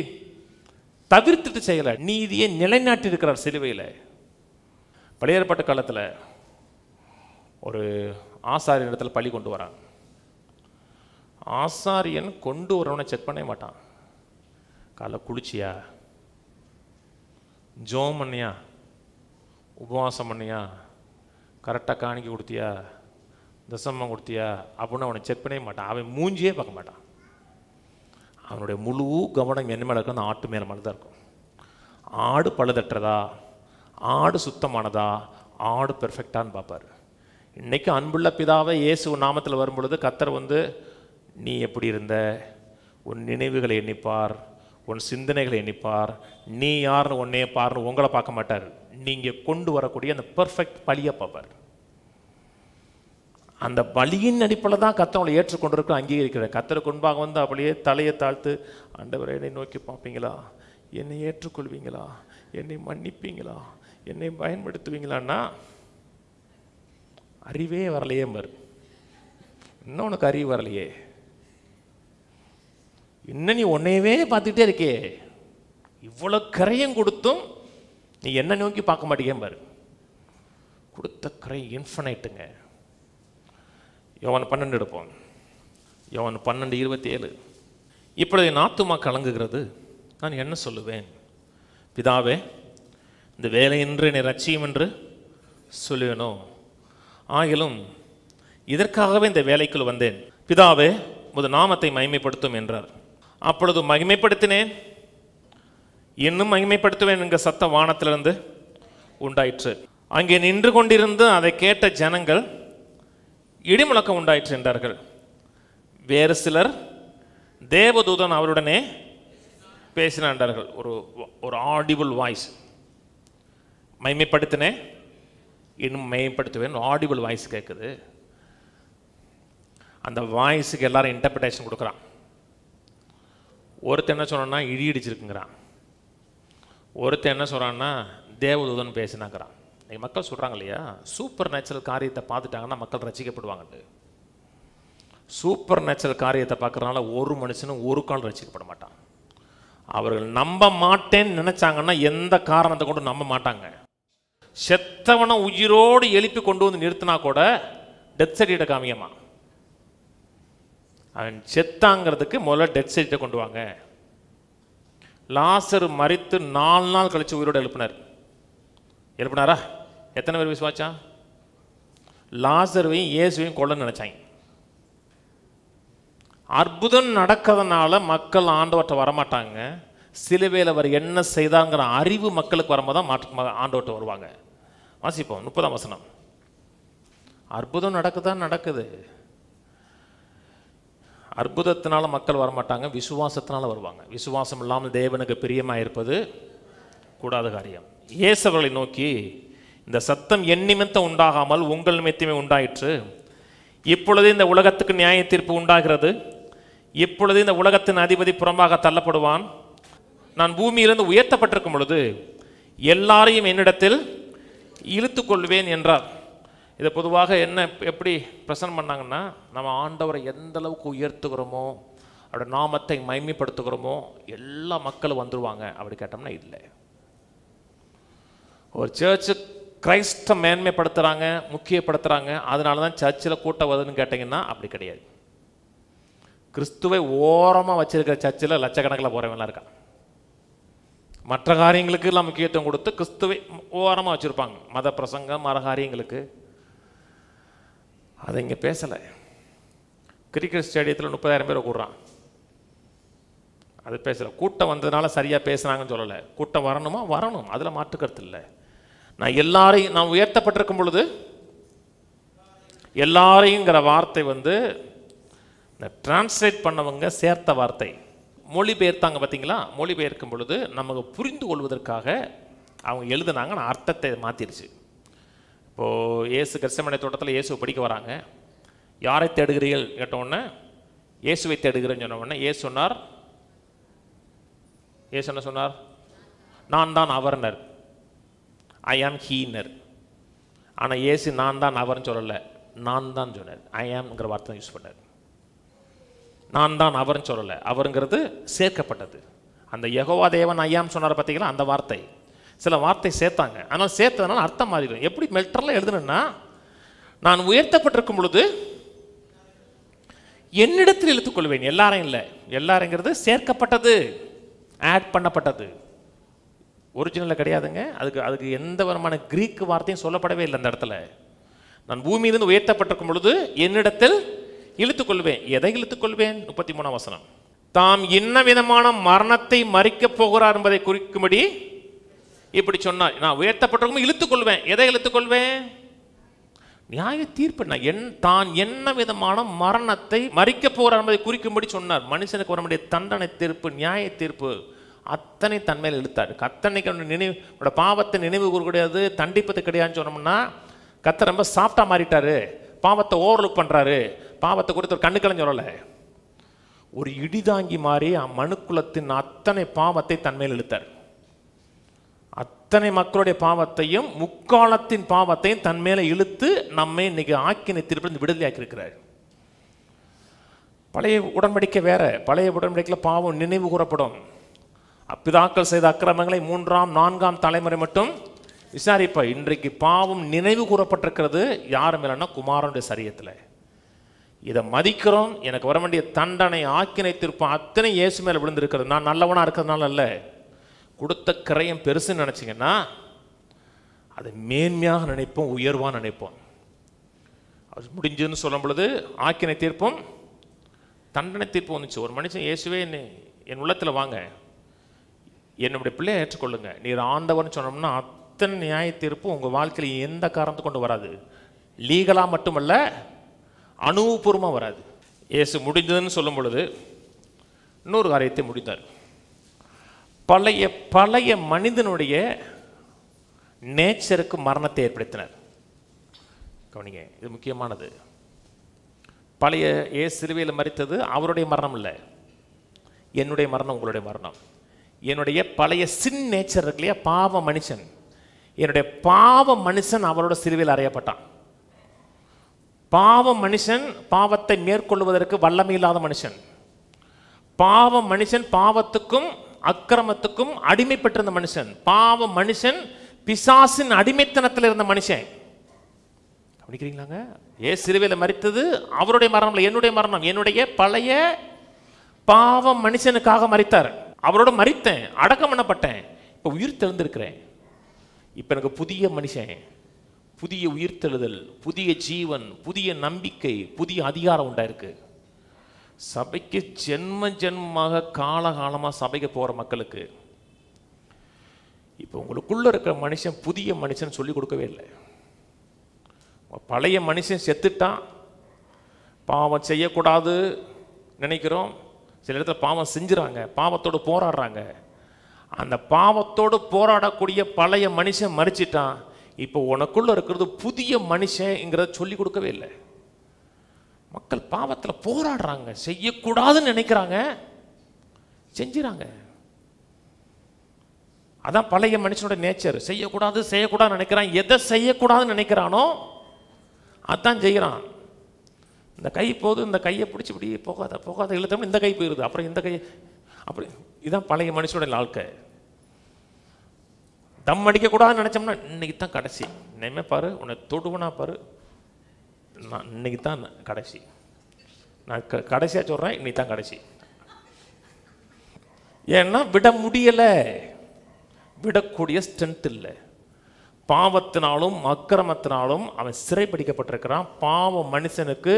தவிர்த்துட்டு செய்யலை, நீதியை நிலைநாட்டி இருக்கிறார் சிலுவையில். பழைய ஏற்பாட்டு காலத்தில் ஒரு ஆசாரியன் இடத்துல பழி கொண்டு வரான். ஆசாரியன் கொண்டு வரவனை செக் பண்ணவே மாட்டான். காலை குளிச்சியா, ஜோம் பண்ணியா, உபவாசம் பண்ணியா, கரெக்டாக காணிக்க கொடுத்தியா, தசமம் கொடுத்தியா அப்படின்னு அவனை செக் பண்ணவே மாட்டான். அவன் மூஞ்சியே பார்க்க மாட்டான். அவனுடைய முழு கவனம் என்ன மேலே இருக்கும்? அந்த ஆட்டு மேலே தான் இருக்கும். ஆடு பழுதற்றதா, ஆடு சுத்தமானதா, ஆடு பெர்ஃபெக்டான்னு பார்ப்பார். இன்றைக்கி அன்புள்ள பிதாவை இயேசு நாமத்தில் வரும்பொழுது கர்த்தர் வந்து நீ எப்படி இருந்த, உன் நினைவுகளை எண்ணிப்பார், உன் சிந்தனைகளை எண்ணிப்பார், நீ யாருன்னு உன்னையே பாருன்னு உங்களை பார்க்க மாட்டார். நீங்கள் கொண்டு வரக்கூடிய அந்த பெர்ஃபெக்ட் பழியை பார்ப்பார். அந்த பலியின் அடிப்படையில் தான் கர்த்தரை ஏற்றுக்கொண்டிருக்க அங்கீகரிக்கிறார். கர்த்தருக்கு முன்பாக வந்து அப்படியே தலையை தாழ்த்து, ஆண்டவரே என்னை நோக்கி பார்ப்பீங்களா, என்னை ஏற்றுக்கொள்வீங்களா, என்னை மன்னிப்பீங்களா, என்னை பயன்படுத்துவீங்களான்னா அறிவே வரலையே பாரு. இன்னும் உனக்கு அறிவு வரலையே, இன்னும் நீ உன்னையவே பார்த்துக்கிட்டே இருக்கே, இவ்வளோ கரையும் கொடுத்தும் நீ என்ன நோக்கி பார்க்க மாட்டேங்க பாரு. கொடுத்த கரை இன்ஃபனைட்டுங்க. யோவான் 12 எடுப்போம். யோவான் 12:27. இப்பொழுது என் ஆத்துமா கலங்குகிறது, நான் என்ன சொல்லுவேன்? பிதாவே, இந்த வேலையின்றி என்னை ரட்சியும் என்று சொல்லுவேனோ? ஆகிலும் இதற்காகவே இந்த வேலைக்குள் வந்தேன். பிதாவே, உமது நாமத்தை மகிமைப்படுத்தும் என்றார். அப்பொழுது மகிமைப்படுத்தினேன், இன்னும் மகிமைப்படுத்துவேன் என்கிற சத்தம் வானத்திலிருந்து உண்டாயிற்று. அங்கே நின்று கொண்டிருந்து அதை கேட்ட ஜனங்கள் இடிமுழக்கம் உண்டாயிற்று என்றார்கள். வேறு சிலர் தேவதூதன் அவருடனே பேசினார்கள். ஒரு ஆடிபிள் வாய்ஸ். மகிமைப்படுத்தினேன், இன்னும் மகிமைப்படுத்துவேன், ஆடிபிள் வாய்ஸ் கேட்குது. அந்த வாய்ஸுக்கு எல்லாரும் இன்டர்பிரேஷன் கொடுக்குறான். ஒருத்தர் என்ன சொன்னான்னா இடி இடிச்சிருக்குங்கிறான், ஒருத்தர் என்ன சொல்கிறான்னா தேவதூதன் பேசினாங்கிறான். இன்னைக்கு மக்கள் சொல்கிறாங்க இல்லையா, சூப்பர் நேச்சுரல் காரியத்தை பார்த்துட்டாங்கன்னா மக்கள் ரசிக்கப்படுவாங்கட்டு. சூப்பர் நேச்சுரல் காரியத்தை பார்க்குறதுனால ஒரு மனுஷனும் ஒரு கால் ரசிக்கப்பட மாட்டான். அவர்கள் நம்ப மாட்டேன்னு நினச்சாங்கன்னா எந்த காரணத்தை கொண்டு நம்ப மாட்டாங்க. செத்தவனை உயிரோடு எழுப்பி கொண்டு வந்து நிறுத்தினா கூட டெத் சர்டிஃபிகேட்டை காமிக்கமா. அவன் செத்தாங்கிறதுக்கு முதல்ல டெத் சர்டிஃபிகேட்டை கொண்டு வாங்க. லாசர் மரித்து 4 நாள் கழித்து உயிரோடு எழுப்பினாரா? எத்தனை பேர் விசுவாச்சா? லாசருவையும் இயேசுவையும் கொல்ல நினைச்சாங்க. அற்புதம் நடக்கிறதுனால மக்கள் ஆண்டவர்கிட்ட வரமாட்டாங்க. சிலுவையில் அவர் என்ன செய்தாங்கிற அறிவு மக்களுக்கு வரும்போது தான் ஆண்டவர்கிட்ட வருவாங்க. வாசிப்போம் 30ஆம் வசனம். அற்புதம் நடக்குது. அற்புதத்தினால மக்கள் வரமாட்டாங்க, விசுவாசத்தினால வருவாங்க. விசுவாசம் இல்லாமல் தேவனுக்கு பிரியமாக இருப்பது கூடாத காரியம். இயேசு அவர்களை நோக்கி, இந்த சத்தம் என் நிமித்தம் உண்டாகாமல் உங்கள் நிமித்தமே உண்டாயிற்று. இப்பொழுது இந்த உலகத்துக்கு நியாய தீர்ப்பு உண்டாகிறது. இப்பொழுது இந்த உலகத்தின் அதிபதி புறம்பாக தள்ளப்படுவான். நான் பூமியிலிருந்து உயர்த்தப்பட்டிருக்கும் பொழுது எல்லாரையும் என்னிடத்தில் இழுத்து கொள்வேன் என்றார். இதை பொதுவாக எப்படி பிரசன்ட் பண்ணாங்கன்னா, நம்ம ஆண்டவரை எந்த அளவுக்கு உயர்த்துகிறோமோ, அவருடைய நாமத்தை மகிமைப்படுத்துகிறோமோ எல்லா மக்களும் வந்துடுவாங்க. அப்படி கேட்டோம்னா இல்லை. ஒரு சர்ச்சு கிரைஸ்டை மேன்மைப்படுத்துகிறாங்க, முக்கியப்படுத்துகிறாங்க, அதனால தான் சர்ச்சில் கூட்டம் வருதுன்னு கேட்டிங்கன்னா அப்படி கிடையாது. கிறிஸ்துவை ஓரமாக வச்சிருக்கிற சர்ச்சில் லட்சக்கணக்கில் போகிறவங்களாம் இருக்கான். மற்ற காரியங்களுக்கு எல்லாம் முக்கியத்துவம் கொடுத்து கிறிஸ்துவை ஓரமாக வச்சுருப்பாங்க. மத பிரசங்கம், மத காரியங்களுக்கு. அதை இங்கே பேசலை. கிரிக்கெட் ஸ்டேடியத்தில் 30,000 பேரை கூடுறான், அது பேசலை. கூட்டம் வந்ததுனால சரியாக பேசுனாங்கன்னு சொல்லலை. கூட்டம் வரணுமா? வரணும், அதில் மாற்றுக்கருத்து இல்லை. நான் உயர்த்தப்பட்டிருக்கும் பொழுது எல்லாரையுங்கிற வார்த்தை இந்த டிரான்ஸ்லேட் பண்ணவங்க சேர்த்த வார்த்தை. மொழிபெயர்த்தாங்க பார்த்தீங்களா? மொழிபெயர்க்கும் பொழுது நமக்கு புரிந்து கொள்வதற்காக அவங்க எழுதுனாங்க, நான் அர்த்தத்தை மாற்றிருச்சு. இப்போது இயேசு கெத்செமனே தோட்டத்தில் இயேசுவை படிக்க வராங்க. யாரை தேடுகிறீர்கள் கேட்டவுடனே இயேசுவை தேடுகிறேன்னு சொன்ன உடனே இயேசு என்ன சொன்னார்? நான் தான் அவர்னர், ஐ ஆம் ஹீனர். ஆனால் இயேசு நான் தான் அவர்னு சொல்லலை, நான் தான் சொன்னார். ஐ ஆம்ங்கிற வார்த்தை யூஸ் பண்ணார். நான் தான் அவர்னு சொல்லலை, அவருங்கிறது சேர்க்கப்பட்டது. அந்த யெகோவா தேவன் ஐ ஆம் சொன்னார் பார்த்தீங்களா, அந்த வார்த்தை. சில வார்த்தை சேர்த்தாங்க, ஆனால் சேர்த்ததுனால அர்த்தம் மாறிடும். எப்படி மெல்டரில் எழுதுனா, நான் உயர்த்தப்பட்டிருக்கும் பொழுது என்னிடத்தில் இழுத்துக்கொள்வேன். எல்லாரும் இல்லை, எல்லாருங்கிறது சேர்க்கப்பட்டது, ஆட் பண்ணப்பட்டது, ஒரிஜினலில் கிடையாதுங்க. அதுக்கு எந்த விதமான கிரீக்கு வார்த்தையும் சொல்லப்படவே இல்லை அந்த இடத்துல. நான் பூமியிலிருந்து உயர்த்தப்பட்டிருக்கும் பொழுது என்னிடத்தில் இழுத்துக்கொள்வேன். எதை இழுத்துக்கொள்வேன்? 33ஆம் வசனம். தாம் என்ன விதமான மரணத்தை மறிக்கப் போகிறார் என்பதை குறிக்கும்படி இப்படி சொன்னார். நான் உயர்த்தப்பட்டிருக்கும் இழுத்துக்கொள்வேன். எதை இழுத்துக்கொள்வேன்? நியாய தீர்ப்பு. தான் என்ன விதமான மரணத்தை மறிக்கப் போகிறார் என்பதை குறிக்கும்படி சொன்னார். மனுஷனுக்கு வர வேண்டிய தண்டனை தீர்ப்பு, நியாய தீர்ப்பு அத்தனை தன்மையில் இழுத்தார். கத்தனைக்கு பாவத்தை நினைவு கூற கிடையாது, தண்டிப்பது கிடையாதுன்னு சொன்னோம்னா கத்த ரொம்ப சாஃப்டாக மாறிட்டாரு, பாவத்தை ஓவர்லுக் பண்றாரு, பாவத்தை குறித்து ஒரு கண்ணுக்கலன்னு சொல்லலை. ஒரு இடிதாங்கி மாதிரி மனுக்குலத்தின் அத்தனை பாவத்தை தன்மையில் இழுத்தார். அத்தனை மக்களுடைய பாவத்தையும் முக்காலத்தின் பாவத்தையும் தன்மையில இழுத்து நம்மை இன்னைக்கு ஆக்கினை தீர்ப்பிலிருந்து விடுதலையாக்கி இருக்கிறார். பழைய உடன்படிக்கை வேற. பழைய உடன்படிக்கையில் பாவம் நினைவு கூறப்படும். பிதாக்கள் செய்த அக்கிரமங்களை 3ஆம் 4ஆம் தலைமுறை மட்டும் விசாரிப்ப. இன்றைக்கு பாவம் நினைவு கூறப்பட்டிருக்கிறது. யார் மேலன்னா குமாரனுடைய சரீரத்தில். இதை மதிக்கிறோம். எனக்கு வர வேண்டிய தண்டனை ஆக்கினை தீர்ப்பு அத்தனை இயேசு மேலே விழுந்திருக்கிறது. நான் நல்லவனா இருக்கிறதுனால அல்ல. கொடுத்த கிரயம் பெருசுன்னு நினச்சிங்கன்னா அதை மேன்மையாக நினைப்போம், உயர்வாக நினைப்போம். அது முடிஞ்சுன்னு சொல்லும் பொழுது ஆக்கினை தீர்ப்பும் தண்டனை தீர்ப்பு வந்துச்சு. ஒரு மனுஷன் இயேசுவே என் உள்ளத்தில் வாங்க, என்னுடைய பிள்ளையை ஏற்றுக்கொள்ளுங்க, நீர் ஆண்டவர்னு சொன்னோம்னா அத்தனை நியாய தீர்ப்பு உங்கள் வாழ்க்கையில் எந்த காரணத்தை கொண்டு வராது. லீகலாக மட்டுமல்ல, அனுபவபூர்வமாக வராது. இயேசு முடிஞ்சதுன்னு சொல்லும் பொழுது இன்னொரு காரியத்தை முடித்தார். பழைய மனிதனுடைய நேச்சருக்கு மரணத்தை ஏற்படுத்தினார். கவனிங்க, இது முக்கியமானது. பழைய சிலுவையில் மரித்தது அவருடைய மரணம் இல்லை, என்னுடைய மரணம், உங்களுடைய மரணம். என்னுடைய பழைய சின் நேச்சர் இருக்கு இல்லையா, பாவ மனுஷன், என்னுடைய பாவ மனுஷன் அவரோட சிலுவையில் அறையப்பட்டான். பாவ மனுஷன் பாவத்தை மேற்கொள்வதற்கு வல்லமை இல்லாத மனுஷன். பாவ மனுஷன் பாவத்துக்கும் அக்கிரமத்துக்கும் அடிமைப்பட்டிருந்த மனுஷன். பாவ மனுஷன் பிசாசின் அடிமைத்தனத்தில் இருந்த மனுஷன். கவனிக்கிறீங்களாங்க? சிலுவையில் மரித்தது அவருடைய மரணம், என்னுடைய மரணம். என்னுடைய பழைய பாவ மனுஷனுக்காக மரித்தார். அவரோட மரித்தேன், அடக்கம் பண்ணப்பட்டேன், இப்போ உயிர் தெழுந்திருக்கிறேன். இப்போ எனக்கு புதிய மனுஷன், புதிய உயிர்த்தெழுதல், புதிய ஜீவன், புதிய நம்பிக்கை, புதிய அதிகாரம் உண்டாயிருக்கு. சபைக்கு ஜென்மமாக காலகாலமாக சபைக்கு போகிற மக்களுக்கு இப்போ உங்களுக்குள்ள இருக்கிற மனுஷன் புதிய மனுஷன் சொல்லிக் கொடுக்கவே இல்லை. பழைய மனுஷன் செத்துட்டான், பாவம் செய்யக்கூடாது நினைக்கிறோம். சில இடத்துல பாவம் செஞ்சுறாங்க, பாவத்தோடு போராடுறாங்க. அந்த பாவத்தோடு போராடக்கூடிய பழைய மனுஷன் மறிச்சிட்டான். இப்போ உனக்குள்ள இருக்கிறது புதிய மனுஷங்கிறத சொல்லி கொடுக்கவே இல்லை. மக்கள் பாவத்தில் போராடுறாங்க, செய்யக்கூடாதுன்னு நினைக்கிறாங்க, செஞ்சுறாங்க. அதான் பழைய மனுஷனோட நேச்சர். செய்யக்கூடாது நினைக்கிறான். எதை செய்யக்கூடாதுன்னு நினைக்கிறானோ அதான் செய்கிறான். இந்த கை போது, இந்த கையை பிடிச்சி இப்படி போகாத இழுத்தோம்னா இந்த கை போயிடுது, அப்புறம் இந்த கை அப்படி. இதுதான் பழைய மனுஷனோட வாழ்க்கை. தம் அடிக்கக்கூடாதுன்னு நினச்சோம்னா இன்னைக்கு தான் கடைசி, இனிமே பாரு உன்னை தொடுவனா பாரு, நான் இன்னைக்கு தான் கடைசி, நான் கடைசியாக சொல்கிறேன், இன்னைக்கு தான் கடைசி. ஏன்னா விட முடியலை, விடக்கூடிய ஸ்ட்ரென்த் இல்லை. பாவத்தினாலும் அக்கிரமத்தினாலும் அவன் சிறைப்பிடிக்கப்பட்டிருக்கிறான். பாவ மனுஷனுக்கு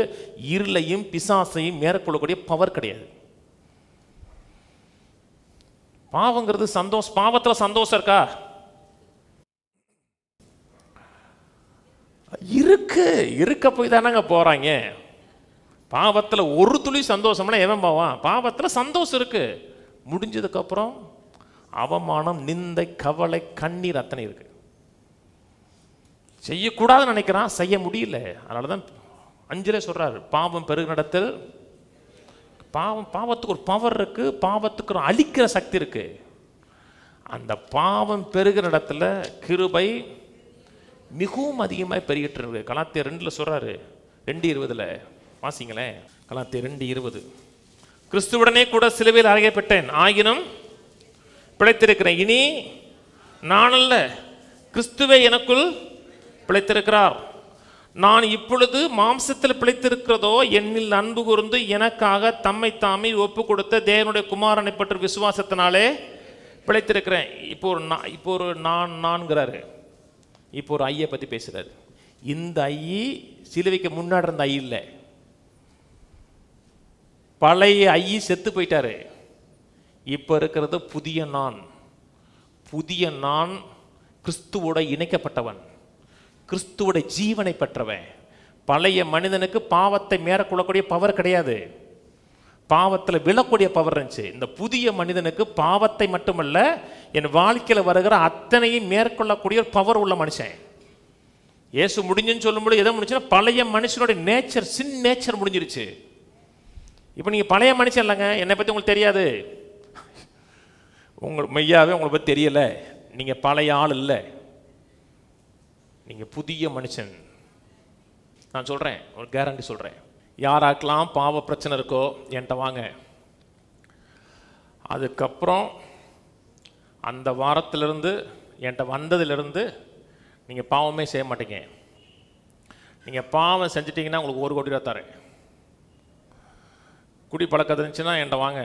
இருளையும் பிசாசையும் மேற்கொள்ளக்கூடிய பவர் கிடையாது. பாவங்கிறது சந்தோஷம். பாவத்தில் சந்தோஷம் இருக்கா? இருக்க போய் தானங்க போறாங்க. பாவத்தில் ஒரு துளி சந்தோஷம்னா எவன் போவான்? பாவத்தில் சந்தோஷம் இருக்கு. முடிஞ்சதுக்கு அப்புறம் அவமானம், நிந்தை, கவலை, கண்ணீர் அத்தனை இருக்கு. செய்யக்கூடாதுன்னு நினைக்கிறான், செய்ய முடியல. அதனாலதான் 5 சொல்றாரு, பாவம் பெருகு நடத்தல். பாவத்துக்கு ஒரு பவர் இருக்கு, பாவத்துக்கு ஒரு அழிக்கிற சக்தி இருக்கு. அந்த பாவம் பெருகிற இடத்துல கிருபை மிகவும் அதிகமாக பெருகிட்டு இருக்கு. கலாத்தியர் 2 சொல்றாரு, 2:20 வாசிங்களேன். கலாத்தியர் 2:20, கிறிஸ்துவுடனே கூட சிலுவையில் அறையப்பட்டேன், ஆகினும் பிழைத்திருக்கிறேன். இனி நான் அல்ல, கிறிஸ்துவே எனக்குள் பிழைத்திருக்கிறார். நான் இப்பொழுது மாம்சத்தில் பிழைத்திருக்கிறதோ என்னில் அன்பு கூர்ந்து எனக்காக தம்மை தாமே ஒப்பு கொடுத்த தேவனுடைய குமாரனை பற்றி விசுவாசத்தினாலே பிழைத்திருக்கிறேன். இப்போ ஒரு நான்கிறாரு. இப்போ ஒரு ஐயை பற்றி பேசுகிறாரு. இந்த ஐ சிலுவைக்கு முன்னாடி இருந்த ஐ இல்லை, பழைய ஐ செத்து போயிட்டாரு. இப்போ இருக்கிறது புதிய நான். புதிய நான் கிறிஸ்துவோட இணைக்கப்பட்டவன், கிறிஸ்துவோட ஜீவனை பெற்றவன். பழைய மனிதனுக்கு பாவத்தை மேற்கொள்ளக்கூடிய பவர் கிடையாது, பாவத்தில் விழக்கூடிய பவர் இருந்துச்சு. இந்த புதிய மனிதனுக்கு பாவத்தை மட்டுமல்ல, என் வாழ்க்கையில் வருகிற அத்தனையும் மேற்கொள்ளக்கூடிய ஒரு பவர் உள்ள மனுஷன். இயேசு முடிஞ்சுன்னு சொல்லும்போது எதை முடிஞ்சுன்னா பழைய மனுஷனுடைய நேச்சர், சின் நேச்சர் முடிஞ்சிருச்சு. இப்போ நீங்கள் பழைய மனுஷன் இல்லைங்க, என்னை பற்றி உங்களுக்கு தெரியாது, உங்களுக்கு மெய்யாவே உங்களை பற்றி தெரியலை, நீங்கள் பழைய ஆள் இல்லை, நீங்கள் புதிய மனுஷன். நான் சொல்கிறேன், ஒரு கேரண்டி சொல்கிறேன். யாராக்கெல்லாம் பாவ பிரச்சனை இருக்கோ என்கிட்ட வாங்க. அதுக்கப்புறம் அந்த வாரத்திலிருந்து என்கிட்ட வந்ததுலேருந்து நீங்கள் பாவமே செய்ய மாட்டீங்க. நீங்கள் பாவம் செஞ்சிட்டிங்கன்னா உங்களுக்கு 1 கோடி ரூபா தரேன். குடி பழக்கம் இருந்துச்சுன்னா என்கிட்ட வாங்க.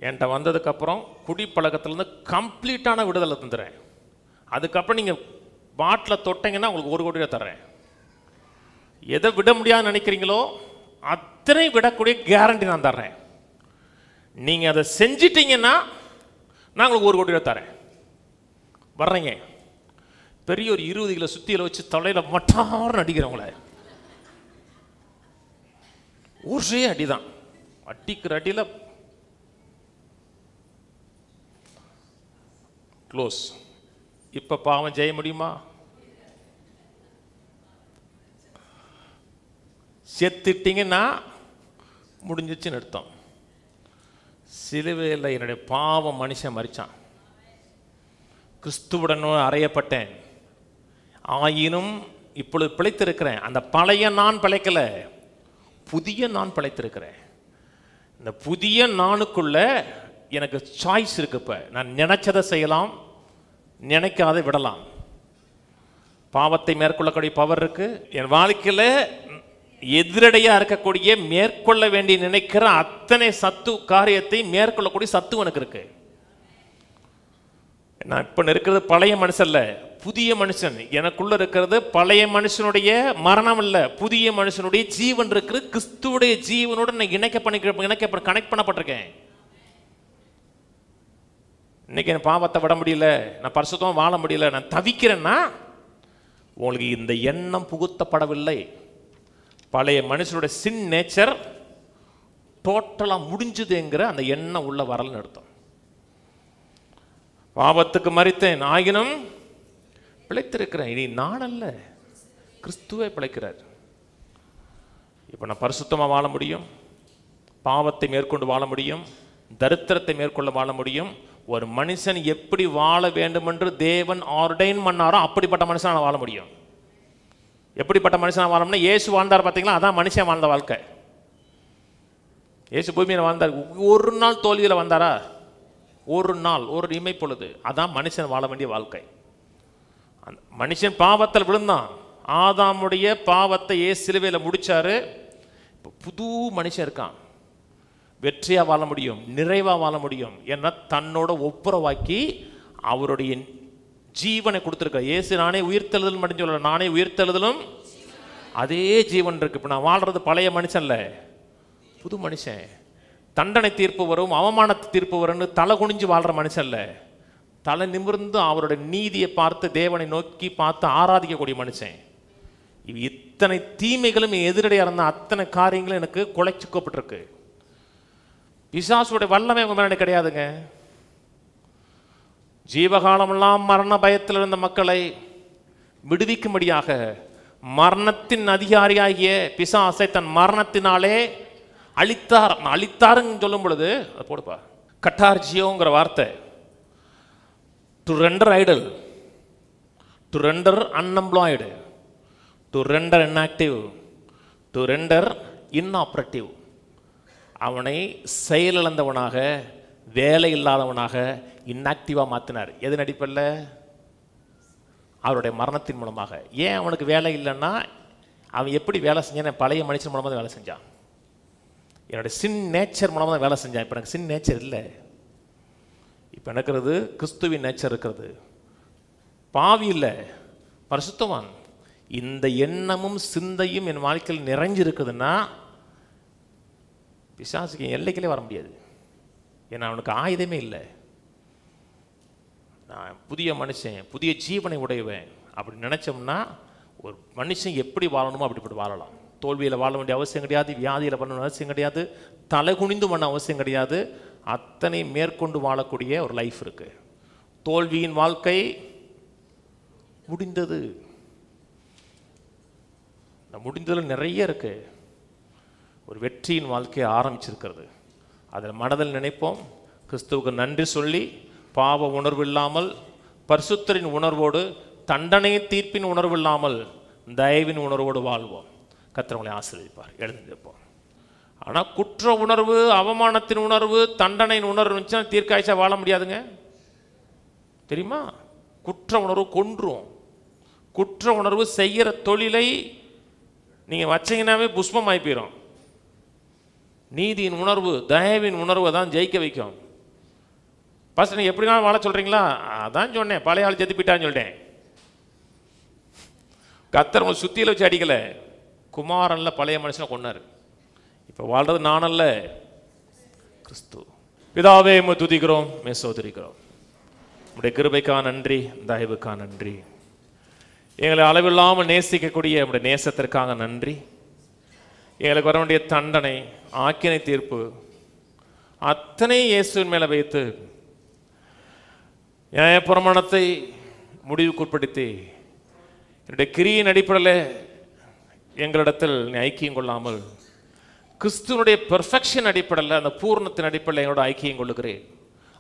என்கிட்ட வந்ததுக்கப்புறம் குடி பழக்கத்துலேருந்து கம்ப்ளீட்டான விடுதலை தந்துடுறேன். அதுக்கப்புறம் நீங்கள் பாட்டில் தொட்டிங்கன்னா உங்களுக்கு 1 கோடி ரூபா தர்றேன். எதை விட முடியாதுன்னு நினைக்கிறீங்களோ அத்தனை விடக்கூடிய கேரண்டி நான் தர்றேன். நீங்கள் அதை செஞ்சிட்டிங்கன்னா நான் உங்களுக்கு 1 கோடி ரூபா தரேன். வர்றீங்க, பெரிய ஒரு 20 கிலோ சுத்தியில் வச்சு தலையில் மட்டார்னு அடிக்கிறவங்கள ஒரே அடிதான், அடிக்கிற அடியில் க்ளோஸ். இப்போ பாவம் செய்ய முடியுமா? செத்துட்டிங்கன்னா முடிஞ்சிச்சுன்னு அர்த்தம். சிலுவையில் என்னுடைய பாவம் மனுஷன் மரிச்சான், கிறிஸ்துவுடனும் அறையப்பட்டேன், ஆயினும் இப்பொழுது பிழைத்திருக்கிறேன். அந்த பழைய நான் பிழைக்கல, புதிய நான் பிழைத்திருக்கிறேன். இந்த புதிய நானுக்குள்ள எனக்கு சாய்ஸ் இருக்கு. இப்போ நான் நினைச்சதை செய்யலாம், நினைக்காத விடலாம். பாவத்தை மேற்கொள்ளக்கூடிய பவர் இருக்கு என் வாழ்க்கையில். எதிரடையாக இருக்கக்கூடிய மேற்கொள்ள வேண்டி நினைக்கிற அத்தனை சத்து காரியத்தை மேற்கொள்ளக்கூடிய சத்து எனக்கு இருக்கு. நான் இப்போ இருக்கிறது பழைய மனுஷன் இல்லை, புதிய மனுஷன். எனக்குள்ள இருக்கிறது பழைய மனுஷனுடைய மரணம் இல்லை, புதிய மனுஷனுடைய ஜீவன் இருக்குது. கிறிஸ்துவுடைய ஜீவனோடு நான் கனெக்ட் பண்ணப்பட்டிருக்கேன். இன்னைக்கு என் பாவத்தை விட முடியல, நான் பரிசுத்தமாக வாழ முடியல, நான் தவிக்கிறேன்னா உங்களுக்கு இந்த எண்ணம் புகுத்தப்படவில்லை. பழைய மனுஷனுடைய சின் நேச்சர் டோட்டலாக முடிஞ்சுதுங்கிற அந்த எண்ணம் உள்ள வரலன்னு அர்த்தம். பாவத்துக்கு மரித்தேன், ஆகினும் பிழைத்திருக்கிறேன். இனி நான் அல்ல, கிறிஸ்துவே பிழைக்கிறார். இப்போ நான் பரிசுத்தமாக வாழ முடியும், பாவத்தை மேற்கொண்டு வாழ முடியும், தரித்திரத்தை மேற்கொள்ள வாழ முடியும். ஒரு மனுஷன் எப்படி வாழ வேண்டும் என்று தேவன் ஆர்டைன் பண்ணாரோ அப்படிப்பட்ட மனுஷன் வாழ முடியும். எப்படிப்பட்ட மனுஷனாக வாழணும்னா இயேசு வாழ்ந்தார் பார்த்தீங்களா, அதான் மனுஷன் வாழ்ந்த வாழ்க்கை. இயேசு பூமியில் வாழ்ந்தார். ஒரு நாள் தோல்வியில் வந்தாரா? ஒரு நாள், ஒரு இமைப்பொழுது. அதான் மனுஷன் வாழ வேண்டிய வாழ்க்கை. அந்த மனுஷன் பாவத்தில் விழுந்தான், ஆதாமுடைய பாவத்தை இயேசு சிலுவையில் முடிச்சாரு. இப்போ புது மனுஷன் இருக்கான், வெற்றியாக வாழ முடியும், நிறைவாக வாழ முடியும். ஏன்னா தன்னோட ஒப்புரவாக்கி அவருடைய ஜீவனை கொடுத்துருக்க. இயேசு நானே உயிர்த்தெழுதல் மட்டும் சொல்ல, நானே உயிர்த்தெழுதலும் அதே ஜீவன் இருக்கு. இப்போ நான் வாழ்றது பழைய மனுஷன் இல்லை, புது மனுஷன். தண்டனை தீர்ப்பு வரும், அவமானத்தை தீர்ப்பு வரும்னு தலை குனிஞ்சு வாழ்ற மனுஷன் இல்லை, தலை நிமிர்ந்து அவருடைய நீதியை பார்த்து தேவனை நோக்கி பார்த்து ஆராதிக்கக்கூடிய மனுஷன். இத்தனை தீமைகளும் எதிரடையாக இருந்த அத்தனை காரியங்களும் எனக்கு குலைச்சுக்கப்பட்டிருக்கு. பிசாசுடைய வல்லமை உங்க மேலே கிடையாதுங்க. ஜீவகாலமெல்லாம் மரண பயத்தில் இருந்த மக்களை விடுவிக்கும்படியாக மரணத்தின் அதிகாரியாகிய பிசாசை தன் மரணத்தினாலே அழித்தாருன்னு சொல்லும் பொழுது அதை போடுப்பா, கட்டார்ஜியோங்கிற வார்த்தை, to render idle, to render unemployed, to render inactive, to render inoperative. அவனை செயலிழந்தவனாக, வேலை இல்லாதவனாக, இன்ஆக்டிவாக மாற்றினார். எது நடிப்பில்? அவருடைய மரணத்தின் மூலமாக. ஏன் அவனுக்கு வேலை இல்லைன்னா அவன் எப்படி வேலை செஞ்சான்? பழைய மனுஷன் மூலமாக தான் வேலை செஞ்சான். என்னுடைய சின் நேச்சர் மூலமாக தான் வேலை செஞ்சான். இப்போ எனக்கு சின் நேச்சர் இல்லை, இப்போ எனக்குறது கிறிஸ்துவின் நேச்சர் இருக்கிறது. பாவி இல்லை, பரிசுத்தவான். இந்த எண்ணமும் சிந்தையும் என் வாழ்க்கையில் நிறைஞ்சிருக்குதுன்னா பிசாசுக்கு எல்லைக்கிலே வர முடியாது. ஏன்னா அவனுக்கு ஆயுதமே இல்லை. நான் புதிய மனுஷன், புதிய ஜீவனை உடையவன் அப்படி நினச்சோம்னா ஒரு மனுஷன் எப்படி வாழணுமோ அப்படிப்பட்டு வாழலாம். தோல்வியில் வாழ வேண்டிய அவசியம் கிடையாது, வியாதியில் பண்ண அவசியம் கிடையாது, தலை குனிந்து பண்ண அவசியம் கிடையாது. அத்தனை மேற்கொண்டு வாழக்கூடிய ஒரு லைஃப் இருக்குது. தோல்வியின் வாழ்க்கை முடிந்தது. முடிந்ததில் நிறைய இருக்கு. ஒரு வெற்றியின் வாழ்க்கையை ஆரம்பிச்சிருக்கிறது. அதில் மனதில் நினைப்போம், கிறிஸ்துவுக்கு நன்றி சொல்லி பாவ உணர்வு இல்லாமல், பரிசுத்தரின் உணர்வோடு, தண்டனை தீர்ப்பின் உணர்வு இல்லாமல் தயவின் உணர்வோடு வாழ்வோம். கர்த்தர் உங்களை ஆசீர்வதிப்பார். எழுந்திருப்போம். ஆனால் குற்ற உணர்வு, அவமானத்தின் உணர்வு, தண்டனையின் உணர்வு இருந்துச்சுன்னா தீர்க்காய்ச்சா வாழ முடியாதுங்க. தெரியுமா? குற்ற உணர்வு கொன்றும். குற்ற உணர்வு செய்கிற தொழிலை நீங்கள் வச்சிங்கன்னாவே புஷ்பமாகி போயிடும். நீதியின் உணர்வு, தயவின் உணர்வை தான் ஜெயிக்க வைக்கும். ஃபஸ்ட் நீங்கள் எப்படினாலும் வாழ சொல்கிறீங்களா? அதான் சொன்னேன், பழைய ஆள் செத்து போயிட்டான்னு சொல்லிட்டேன். கர்த்தர் உங்களை சுத்தியில் வச்சு அடிக்கலை, குமாரன்ல பழைய மனுஷனை கொன்னார். இப்போ வாழ்றது நானல்ல, கிறிஸ்து. பிதாவே உம்மை துதிக்கிறோம், உம்மை ஸ்தோத்திரிக்கிறோம். உம்முடைய கிருபைக்கா நன்றி, தயவுக்கா நன்றி. எங்களை அளவில்லாமல் நேசிக்கக்கூடிய உம்முடைய நேசத்திற்காக நன்றி. எங்களுக்கு வர வேண்டிய தண்டனை, ஆக்கினை தீர்ப்பு அத்தனை இயேசுவின் மேலே வைத்து நியாயப்பிரமாணத்தை முடிவுக்குட்படுத்தி என்னுடைய கிரியின் அடிப்படையில் எங்களிடத்தில் ஐக்கியம் கொள்ளாமல், கிறிஸ்துவனுடைய பெர்ஃபெக்ஷன் அடிப்படையில், அந்த பூர்ணத்தின் அடிப்படையில் எங்களோட ஐக்கியம் கொள்ளுகிறேன்.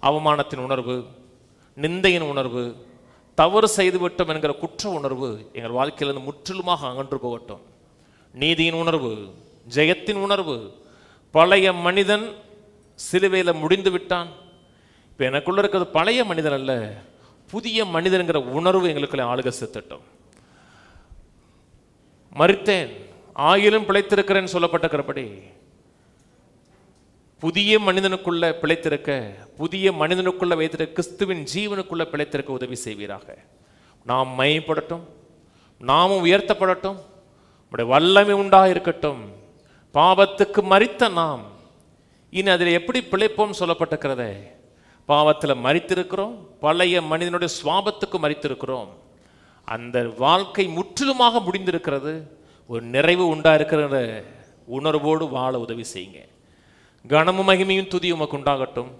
அவமானத்தின் உணர்வு, நிந்தையின் உணர்வு, தவறு செய்துவிட்டோம் என்கிற குற்ற உணர்வு எங்கள் வாழ்க்கையிலிருந்து முற்றிலுமாக அகன்று போகட்டும். நீதியின் உணர்வு, ஜெயத்தின் உணர்வு. பழைய மனிதன் சிலுவையில் முடிந்து விட்டான். இப்போ எனக்குள்ள இருக்கிறது பழைய மனிதன் அல்ல, புதிய மனிதன்கிற உணர்வு எங்களுக்குள்ள ஆளுக செத்துட்டோம். மரித்தேன் ஆயிலும் பிழைத்திருக்கிறேன்னு சொல்லப்பட்டிருக்கிறபடி புதிய மனிதனுக்குள்ள பிழைத்திருக்க, புதிய மனிதனுக்குள்ள வைத்திருக்க, கிறிஸ்துவின் ஜீவனுக்குள்ள பிழைத்திருக்க உதவி செய்வீராக. நாம் மையப்படட்டும், நாமும் உயர்த்தப்படட்டும், நம்முடைய வல்லமை உண்டாக இருக்கட்டும். பாவத்துக்கு மரித்த நாம் இனி அதில் எப்படி பிழைப்போம் சொல்லப்பட்டிருக்கிறதே. பாவத்தில் மரித்திருக்கிறோம், பழைய மனிதனுடைய சுவாபத்துக்கு மரித்திருக்கிறோம். அந்த வாழ்க்கை முற்றிலுமாக முடிந்திருக்கிறது. ஒரு நிறைவு உண்டாயிருக்கிற உணர்வோடு வாழ உதவி செய்யுங்க. கனமும் மகிமையும் துதியும் உமக்கு உண்டாகட்டும்.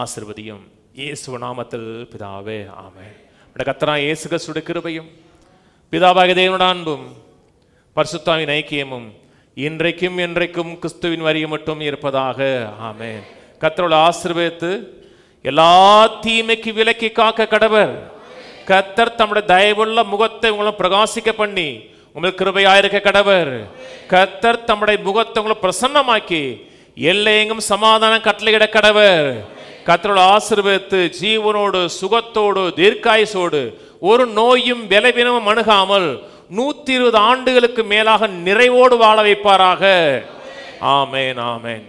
ஆசீர்வதியும் இயேசு நாமத்தில் பிதாவே, ஆமென். கர்த்தராகிய இயேசு கிறிஸ்துவின் கிருபையும், பிதாவாகிய தேவனுடைய அன்பும், பரிசுத்தாவின் ஐக்கியமும் இன்றைக்கும் என்றைக்கும் கிறிஸ்துவின் வரியை மட்டும் இருப்பதாக, ஆமென். கர்த்தரோடு ஆசீர்வதித்து எல்லா தீமைக்கு விலக்கி காக்க கடவர். கர்த்தர் தம்முடைய தயவுள்ள முகத்தை உங்களை பிரகாசிக்க பண்ணி உங்களுக்கு கிருபையாயிருக்க கடவர். கர்த்தர் தம்முடைய முகத்தை உங்களை பிரசன்னமாக்கி எல்லையெங்கும் சமாதானம் கட்டளையிட கடவர். கர்த்தரோடு ஆசீர்வதித்து ஜீவனோடு, சுகத்தோடு, தீர்க்காயுசோடு, ஒரு நோயும் பலவீனமும் அணுகாமல் 120 ஆண்டுகளுக்கு மேலாக நிறைவோடு வாழ வைப்பாராக. ஆமென், ஆமென்.